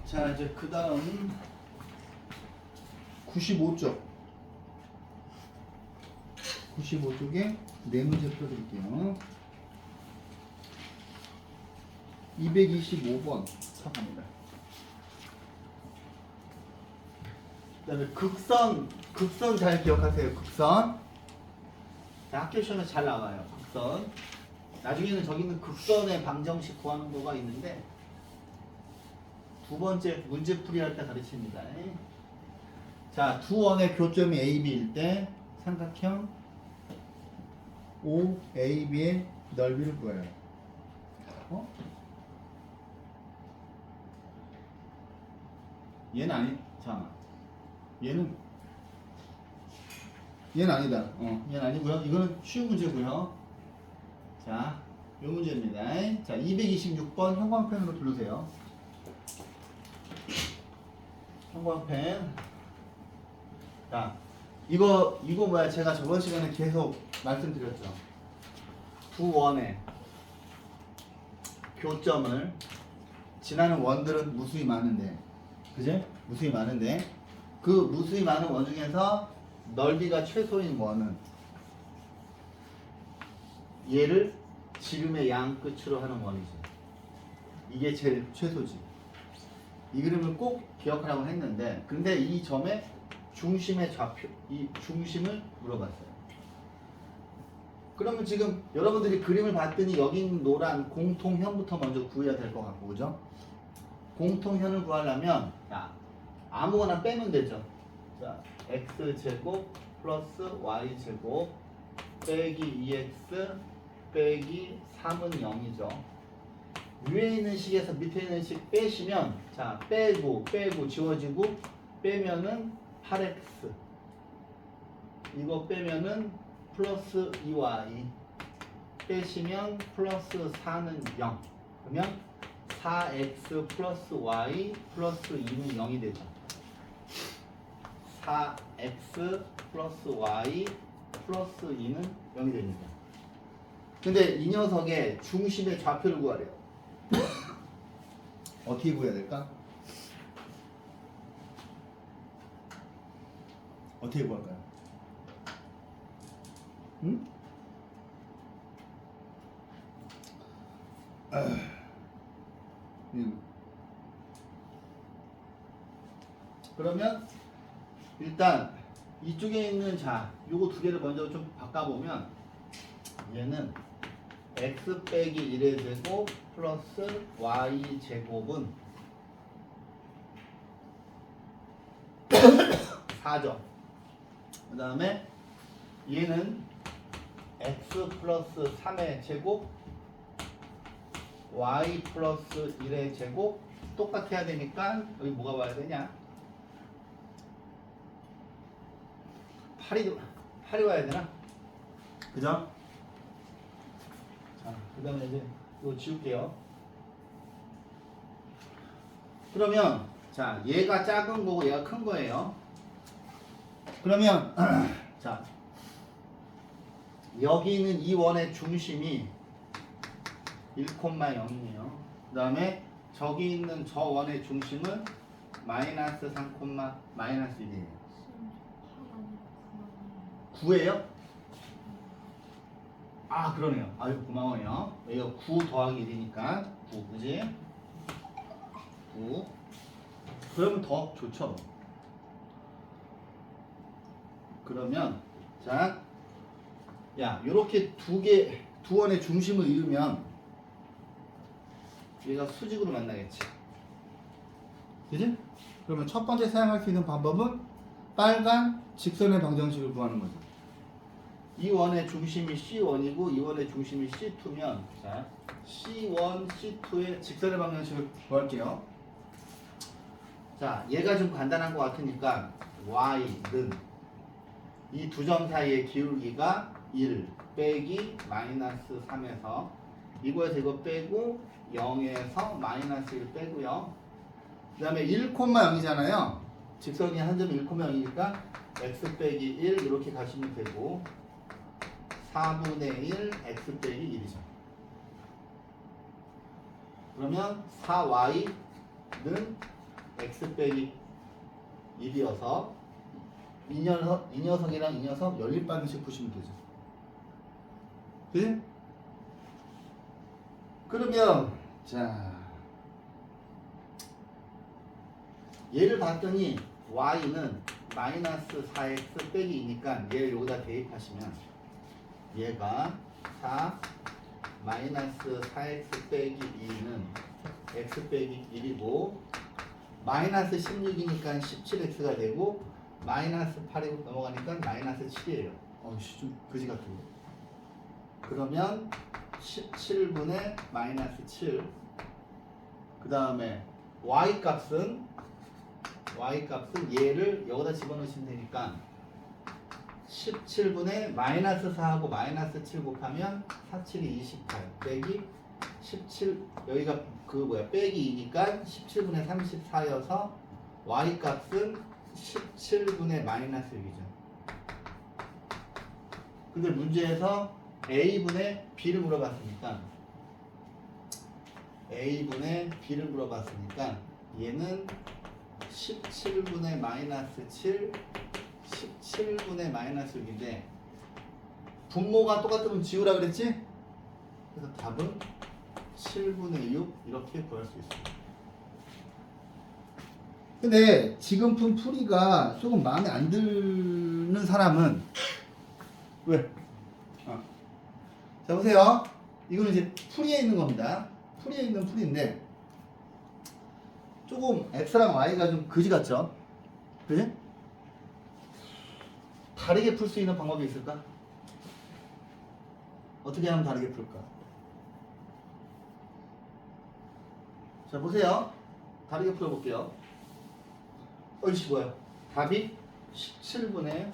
자, 이제 그 다음 95쪽 95쪽에 네 문제 풀어드릴게요. 225번 답합니다. 그 다음에 극선 잘 기억하세요. 극선. 자, 학교 시험에 잘 나와요. 극선. 나중에는 저기 있는 극선의 방정식 구하는 거가 있는데 두 번째 문제 풀이할 때 가르칩니다. 자, 두 원의 교점이 AB일 때 삼각형 OAB의 넓이를 구해요. 얘는 아니, 잠깐만. 얘는 아니다. 얘는 아니고요. 이거는 쉬운 문제고요. 자, 요 문제입니다. 자, 226번 형광펜으로 부르세요. 형광펜. 자, 이거 뭐야? 제가 저번 시간에 계속 말씀드렸죠. 두 원의 교점을 지나는 원들은 무수히 많은데, 그지? 무수히 많은데 그 무수히 많은 원 중에서 넓이가 최소인 원은 얘를 지름의 양 끝으로 하는 원이지. 이게 제일 최소지. 이 그림을 꼭 기억하라고 했는데, 근데 이 점의 중심의 좌표, 이 중심을 물어봤어요. 그러면 지금 여러분들이 그림을 봤더니 여기 있는 노란 공통현부터 먼저 구해야 될 것 같고, 그죠? 공통현을 구하려면, 자, 아무거나 빼면 되죠. 자, x제곱 플러스 y제곱 빼기 2x 빼기 3은 0이죠. 위에 있는 식에서 밑에 있는 식 빼시면, 자, 빼고 지워지고 빼면은 8x, 이거 빼면은 플러스 2y, 빼시면 플러스 4는 0. 그러면 4x 플러스 y 플러스 2는 0이 되죠. 4x 플러스 y 플러스 2는 0이 됩니다. 근데 이 녀석의 중심의 좌표를 구하래요. 어떻게 구해야 될까? 어떻게 구할까요? 응? 그러면 일단 이쪽에 있는, 자, 요거 두 개를 먼저 좀 바꿔보면, 얘는 x 빼기 1의 제곱 플러스 y 제곱은 4죠. 그 다음에 얘는 x 플러스 3의 제곱 y 플러스 1의 제곱 똑같아야 되니까 여기 뭐가 와야 되냐? 8이 와야 되나? 그죠? 자, 그 다음에 이제 이거 지울게요. 그러면 자, 얘가 작은 거고 얘가 큰 거예요. 그러면 자, 여기 있는 이 원의 중심이 1,0이에요. 그 다음에 저기 있는 저 원의 중심은 마이너스 3, 마이너스 1이에요. 9예요? 아, 그러네요. 아유, 고마워요. 이거 9 더하기 1이니까 9, 그지? 9. 그러면 더 좋죠. 그러면 자, 야, 요렇게 두 원의 중심을 이루면 얘가 수직으로 만나겠지. 그지? 그러면 첫 번째 사용할 수 있는 방법은 빨간 직선의 방정식을 구하는 거죠. 이 원의 중심이 C1이고 이 원의 중심이 C2면, 자, C1, C2의 직선의 방정식을 구할게요. 자, 얘가 좀 간단한 것 같으니까 Y는 이 두 점 사이의 기울기가 1 빼기 마이너스 3에서 이거에서 이거 빼고 0에서 마이너스 1 빼고요. 그 다음에 1,0이잖아요. 직선이 한 점이 1,0이니까 x 빼기 1 이렇게 가시면 되고 4분의 1 x 빼기 1이죠. 그러면 4y는 x 빼기 1이어서 이 녀석이랑 이 녀석 연립방정식 푸시면 되죠. 네? 그러면 자, 얘를 봤더니 y는 마이너스 4x 빼기 2니까 얘를 여기다 대입하시면 얘가 4 마이너스 4x 빼기 2는 x 빼기 1이고 마이너스 16이니까 17x가 되고 마이너스 8이 넘어가니까 마이너스 7이에요. 어이씨, 좀 그지 같은데. 그러면 17분의 마이너스 7. 그 다음에 y값은 얘를 여기다 집어넣으시면 되니까 17분의 마이너스 4하고 마이너스 7 곱하면 4, 7이 28 빼기 17, 여기가 빼기 2니까 17분의 34여서 y값은 17분의 마이너스 6이죠. 근데 문제에서 a분의 b를 물어봤으니까 A분의 B를 물어봤으니까 얘는 17분의 마이너스 7, 17분의 마이너스 6인데 분모가 똑같으면 지우라 그랬지? 그래서 답은 7분의 6 이렇게 구할 수 있습니다. 근데 지금 푼 풀이가 조금 마음에 안 드는 사람은 왜? 자 보세요. 이거는 이제 풀이에 있는 겁니다. 풀이에 있는 풀인데 조금 x랑 y가 좀 그지 같죠? 그지? 다르게 풀 수 있는 방법이 있을까? 어떻게 하면 다르게 풀까? 자 보세요. 다르게 풀어볼게요. 어이씨 뭐야? 답이 17분의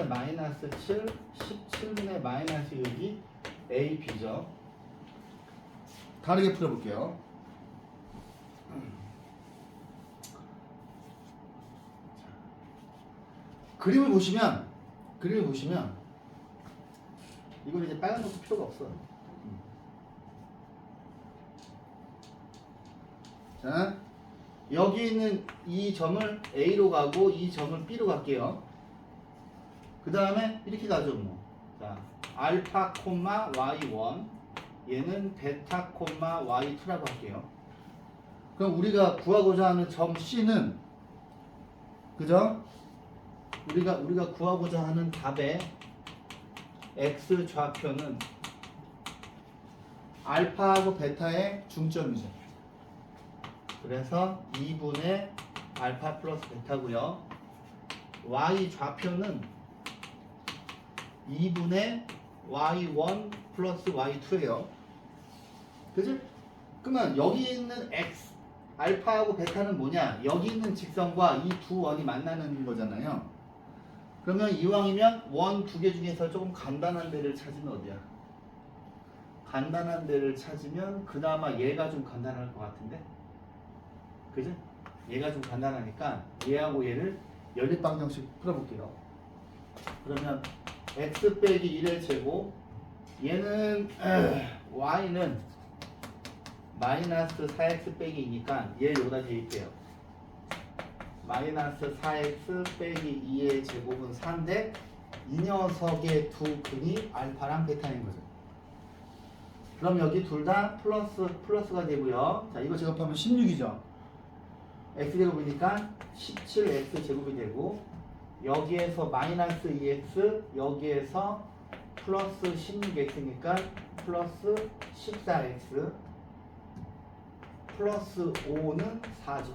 마이너스 7, 17분의 마이너스 6이 A, B죠. 다르게 풀어볼게요. 그림을 보시면 이건 이제 빨간 것도 필요가 없어. 자 여기 있는 이 점을 A로 가고 이 점을 B로 갈게요. 그 다음에 이렇게 가죠 뭐. 자 알파 콤마 y1 얘는 베타 콤마 y2라고 할게요. 그럼 우리가 구하고자 하는 점 C는 그죠? 우리가 구하고자 하는 답의 x 좌표는 알파하고 베타의 중점이죠. 그래서 2분의 알파 플러스 베타고요. y 좌표는 2분의 y1 플러스 y2예요. 그치? 그러면 여기 있는 x 알파하고 베타는 뭐냐? 여기 있는 직선과 이 두 원이 만나는 거잖아요. 그러면 이왕이면 원 두 개 중에서 조금 간단한 데를 찾으면 어디야? 간단한 데를 찾으면 그나마 얘가 좀 간단할 것 같은데? 그죠? 얘가 좀 간단하니까 얘하고 얘를 연립방정식 풀어볼게요. 그러면 x 빼기 1의 제곱 얘는 y는 마이너스 4x 빼기 2니까 얘 여기다 대입해요. 마이너스 4x 빼기 2의 제곱은 4인데 이 녀석의 두 근이 알파랑 베타인 거죠. 그럼 여기 둘 다 플러스가 되고요. 자 이거 제곱하면 16이죠. x제곱이니까 17x 제곱이 되고 여기에서 마이너스 2x 여기에서 플러스 16x니까 플러스 14x 플러스 5는 4죠.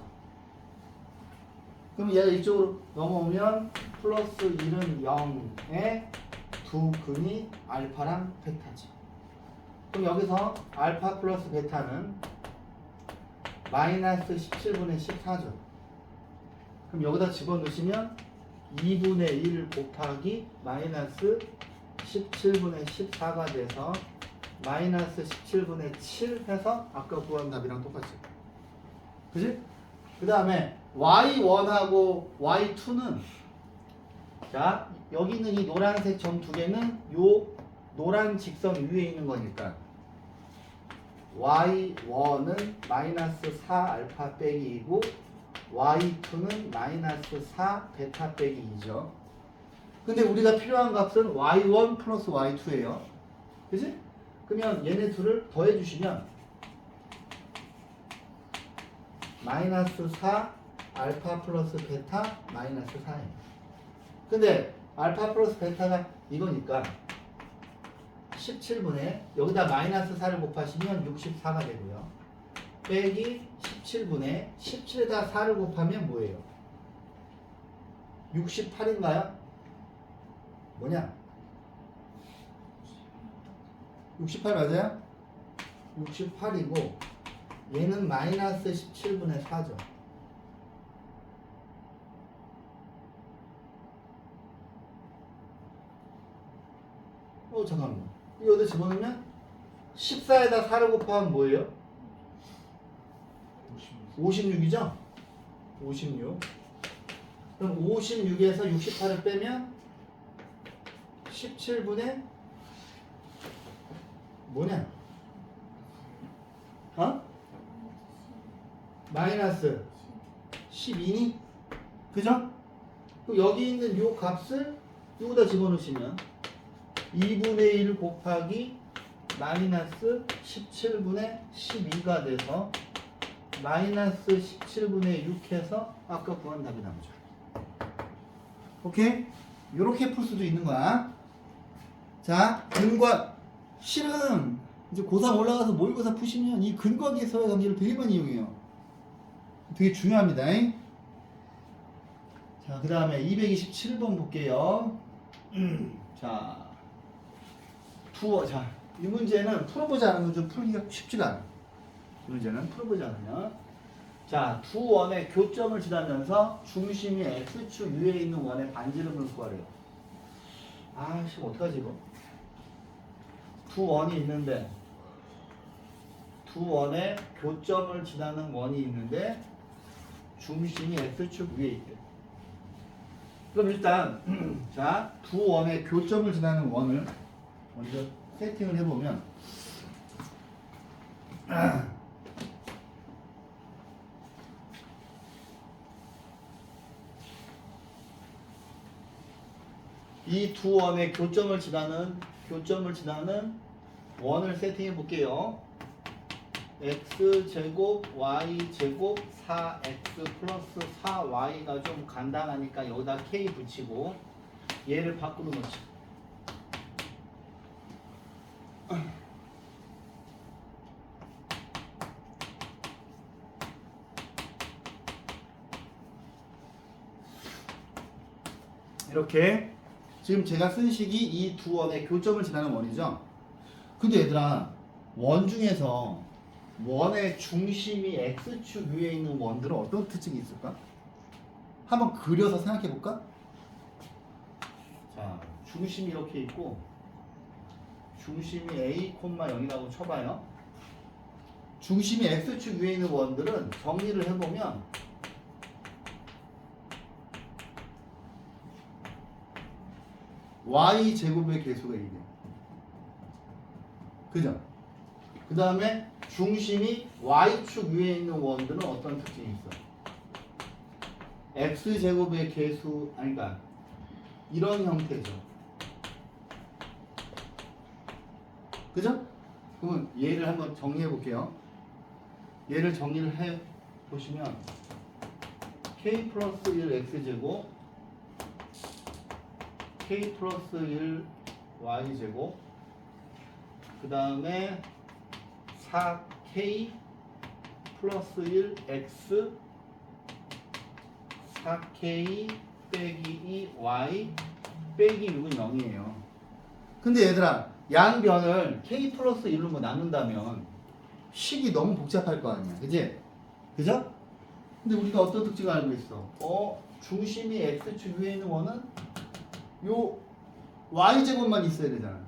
그럼 얘가 이쪽으로 넘어오면 플러스 1은 0에 두 근이 알파랑 베타죠. 그럼 여기서 알파 플러스 베타는 마이너스 17분의 14죠. 그럼 여기다 집어넣으시면 2분의 1 곱하기 마이너스 17분의 14가 돼서 마이너스 17분의 7 해서 아까 구한 답이랑 똑같죠. 그지? 그 다음에 y1하고 y2는 자 여기 있는 이 노란색 점 두 개는 요 노란 직선 위에 있는 거니까 y1은 마이너스 4 알파 빼기 2고 y2는 마이너스 4 베타 빼기 2죠. 근데 우리가 필요한 값은 y1 플러스 y2예요. 그치? 그러면 얘네 둘을 더해 주시면 마이너스 4 알파 플러스 베타 마이너스 4예요. 근데 알파 플러스 베타가 이거니까 17분의 여기다 마이너스 4를 곱하시면 64가 되고요. 빼기 17분의 17에다 4를 곱하면 뭐예요? 68인가요? 뭐냐? 68 맞아요? 68이고 얘는 마이너스 17분의 4죠. 잠깐만. 이거 어디 집어넣으면 14에다 4를 곱하면 뭐예요? 56이죠? 56. 그럼 56에서 68을 빼면 17분의 뭐냐? 어? 마이너스 12니? 그죠? 그럼 여기 있는 요 값을 여기다 집어넣으시면 2분의 1 곱하기 마이너스 17분의 12가 돼서 마이너스 17분의 6 해서 아까 구한 답이 나오죠. 오케이? 요렇게 풀 수도 있는 거야. 자, 근과 실은 이제 고3 올라가서 모의고사 푸시면 이 근과계에서의 관계를 되게 많이 이용해요. 되게 중요합니다. 자, 그 다음에 227번 볼게요. 자, 자, 이 문제는 풀어보지 않으면 좀 풀기가 쉽지가 않아. 이 문제는 풀어보지 않으면. 자, 두 원의 교점을 지나면서 중심이 X축 위에 있는 원의 반지름을 구하래요. 아, 씨, 어떡하지, 이거? 두 원이 있는데, 두 원의 교점을 지나는 원이 있는데, 중심이 X축 위에 있대. 그럼 일단, 자, 두 원의 교점을 지나는 원을 먼저 세팅을 해보면, 이 두 원의 교점을 지나는 원을 세팅해 볼게요. x제곱 y제곱 4x 플러스 4y가 좀 간단하니까 여기다 k 붙이고 얘를 밖으로 놓자. 이렇게 지금 제가 쓴 식이 이 두 원의 교점을 지나는 원이죠. 근데 얘들아, 원 중에서 원의 중심이 x축 위에 있는 원들은 어떤 특징이 있을까? 한번 그려서 생각해 볼까? 자, 중심이 이렇게 있고 중심이 a, 0이라고 쳐봐요. 중심이 x축 위에 있는 원들은 정리를 해보면 y제곱의 개수가 이게. 그죠? 그 다음에 중심이 y축 위에 있는 원들은 어떤 특징이 있어? x제곱의 개수, 아니, 그러니까 이런 형태죠. 그죠? 그러면 얘를 한번 정리해 볼게요. 얘를 정리를 해 보시면 k 플러스 1 x제곱 k 플러스 1 y제곱 그 다음에 4k 플러스 1 x 4k 빼기 2 y 빼기 6은 0이에요. 근데 얘들아, 양변을 k 플러스 1로 뭐 나눈다면 식이 너무 복잡할 거 아니야. 그지? 그죠? 근데 우리가 어떤 특징을 알고 있어? 중심이 x축 위에 있는 원은 요 y제곱만 있어야 되잖아.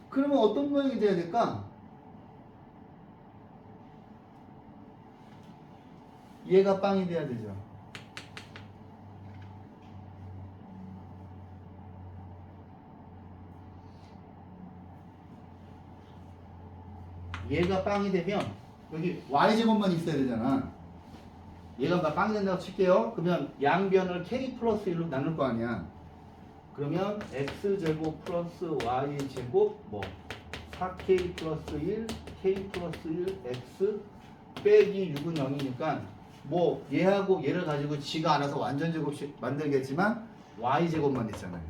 그러면 어떤 모양이 돼야 될까? 얘가 빵이 돼야 되죠. 얘가 빵이 되면 여기 y제곱만 있어야 되잖아. 얘가 빵이 된다고 칠게요. 그러면 양변을 k 플러스 1로 나눌 거 아니야. 그러면 x제곱 플러스 y제곱 뭐 4k 플러스 1 k 플러스 1 x 빼기 6은 0이니까 뭐 얘하고 얘를 가지고 지가 알아서 완전 제곱식 만들겠지만 y제곱만 있잖아요.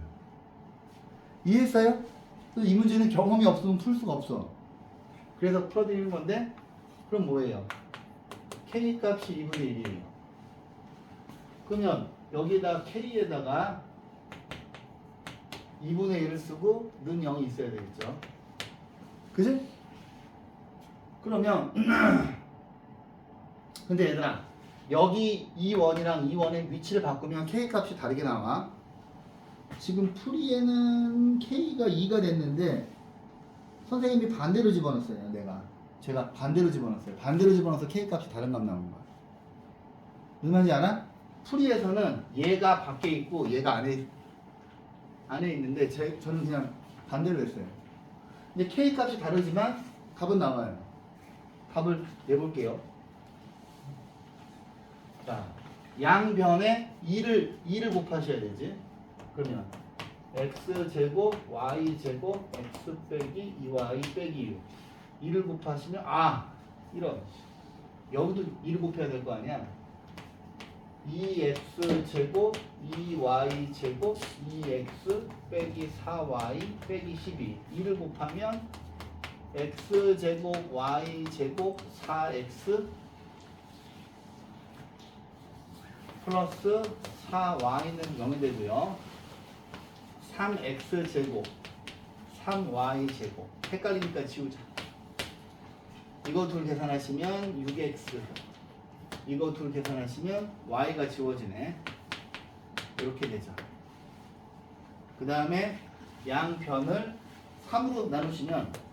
이해했어요? 이 문제는 경험이 없으면 풀 수가 없어. 그래서 풀어드리는 건데, 그럼 뭐예요? k 값이 2분의 1이에요. 그러면 여기다 k에다가 2분의 1을 쓰고 는 0이 있어야 되겠죠. 그지? 그러면 근데 얘들아, 여기 이 원이랑 이 원의 위치를 바꾸면 k 값이 다르게 나와. 지금 풀이에는 k가 2가 됐는데 선생님이 반대로 집어넣었어요. 제가 반대로 집어넣었어요. 반대로 집어넣어서 k 값이 다른 값 나오는 거야. 무슨 말인지 알아? 풀이에서는 얘가 밖에 있고 얘가 안에 있는데 저는 그냥 반대로 했어요. 근데 k 값이 다르지만 답은 나와요. 답을 내볼게요. 자, 양변에 2를 곱하셔야 되지. 그러면 x제곱 y제곱 x 빼기 2y 빼기 6 2를 곱하시면 이런 여기도 2를 곱해야 될 거 아니야. 2x제곱 2y제곱 2x 빼기 4y 빼기 12 2를 곱하면 x제곱 y제곱 4x 플러스 4y는 0이 되고요. 3x제곱 3y제곱 헷갈리니까 지우자. 이거 둘 계산하시면 6x 이거 둘 계산하시면 y가 지워지네. 이렇게 되죠. 그 다음에 양변을 3으로 나누시면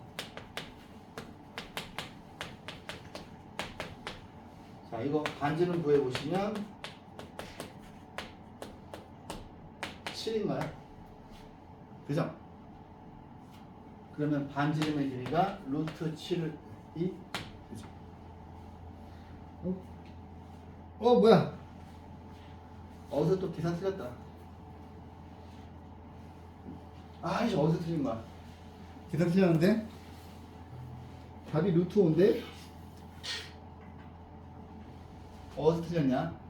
자, 이거 반지름 구해보시면 7인가요? 그죠? 그러면 반지름의 길이가 루트 7이 그죠? 뭐야? 어디서 또 계산 틀렸다. 이제 어디서 틀린 거야? 계산 틀렸는데? 답이 루트 5인데? 어디서 틀렸냐?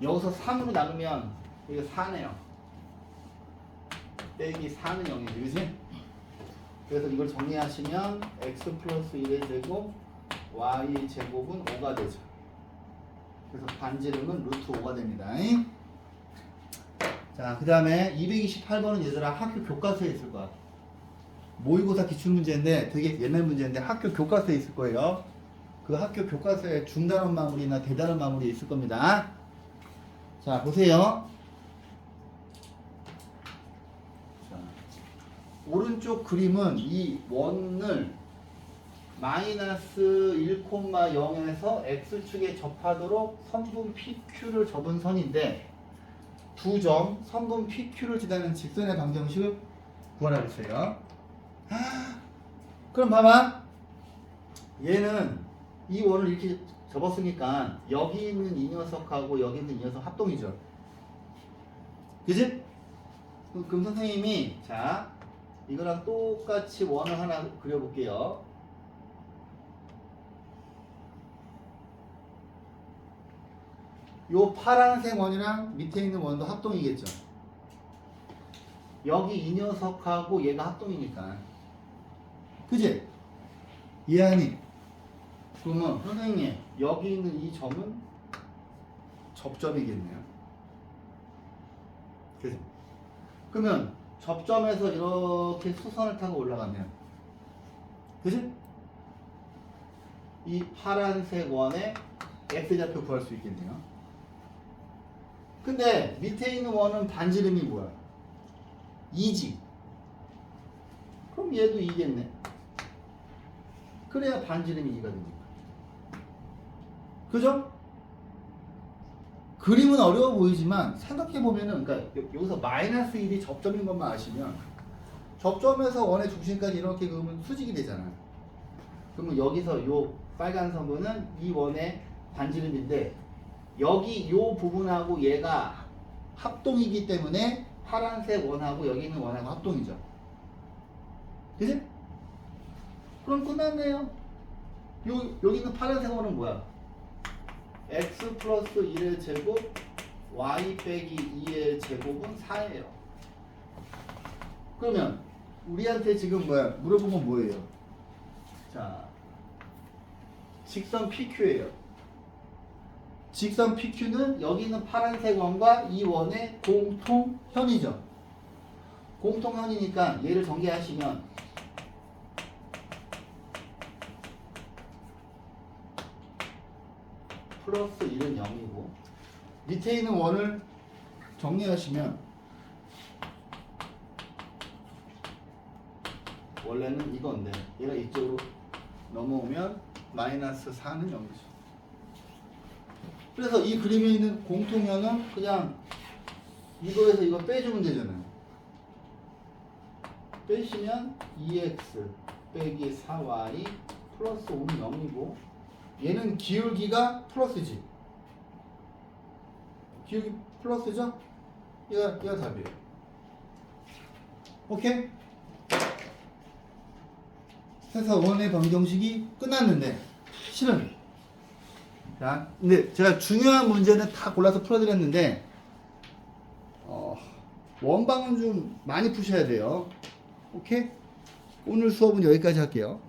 여기서 3으로 나누면 이거 4네요. 빼기 4는 0이지, 그치? 그래서 이걸 정리하시면 x 플러스 1의 제곱 y 제곱은 5가 되죠. 그래서 반지름은 루트 5가 됩니다. 자, 그 다음에 228번은 얘들아 학교 교과서에 있을 거야. 모의고사 기출문제인데 되게 옛날 문제인데 학교 교과서에 있을 거예요. 그 학교 교과서에 중단원 마무리나 대단원 마무리 있을 겁니다. 자, 보세요. 자, 오른쪽 그림은 이 원을 마이너스 1,0에서 x축에 접하도록 선분 PQ를 접은 선인데 두 점 선분 PQ를 지나는 직선의 방정식을 구하라 그랬어요. 그럼 봐봐. 얘는 이 원을 이렇게 접었으니까 여기 있는 이 녀석하고 여기 있는 이 녀석 합동이죠. 그지? 그럼 선생님이 자 이거랑 똑같이 원을 하나 그려볼게요. 요 파란색 원이랑 밑에 있는 원도 합동이겠죠. 여기 이 녀석하고 얘가 합동이니까. 그지? 이해하니? 그러면 선생님 여기 있는 이 점은 접점이겠네요. 그지? 그러면 접점에서 이렇게 수선을 타고 올라가면 그지? 이 파란색 원의 x좌표 구할 수 있겠네요. 근데 밑에 있는 원은 반지름이 뭐야? 2지. 그럼 얘도 2겠네. 그래야 반지름이 2가 되니까. 그죠? 그림은 어려워 보이지만 생각해보면은 그러니까 여기서 마이너스 1이 접점인 것만 아시면 접점에서 원의 중심까지 이렇게 그으면 수직이 되잖아. 그러면 여기서 요 빨간 선분은 이 원의 반지름인데 여기 요 부분하고 얘가 합동이기 때문에 파란색 원하고 여기 있는 원하고 합동이죠. 그치? 그럼 끝났네요. 여기 있는 파란색 원은 뭐야? x 플러스 1의 제곱 y 빼기 2의 제곱은 4예요. 그러면 우리한테 지금 뭐야? 물어본 건 뭐예요? 자, 직선 PQ예요. 직선 PQ는 여기 있는 파란색 원과 이 원의 공통현이죠. 공통현이니까 얘를 전개하시면 플러스 1은 0이고 밑에 있는 원을 정리하시면 원래는 이건데 얘가 이쪽으로 넘어오면 마이너스 4는 0이죠. 그래서 이 그림에 있는 공통연은 그냥 이거에서 이거 빼주면 되잖아요. 빼시면 2x 빼기 4y 플러스 5는 0이고 얘는 기울기가 플러스지. 기울기 플러스죠? 얘가 답이에요. 오케이? 해서 원의 방정식이 끝났는데 실은 자, 근데 제가 중요한 문제는 다 골라서 풀어드렸는데 원방은 좀 많이 푸셔야 돼요. 오케이? 오늘 수업은 여기까지 할게요.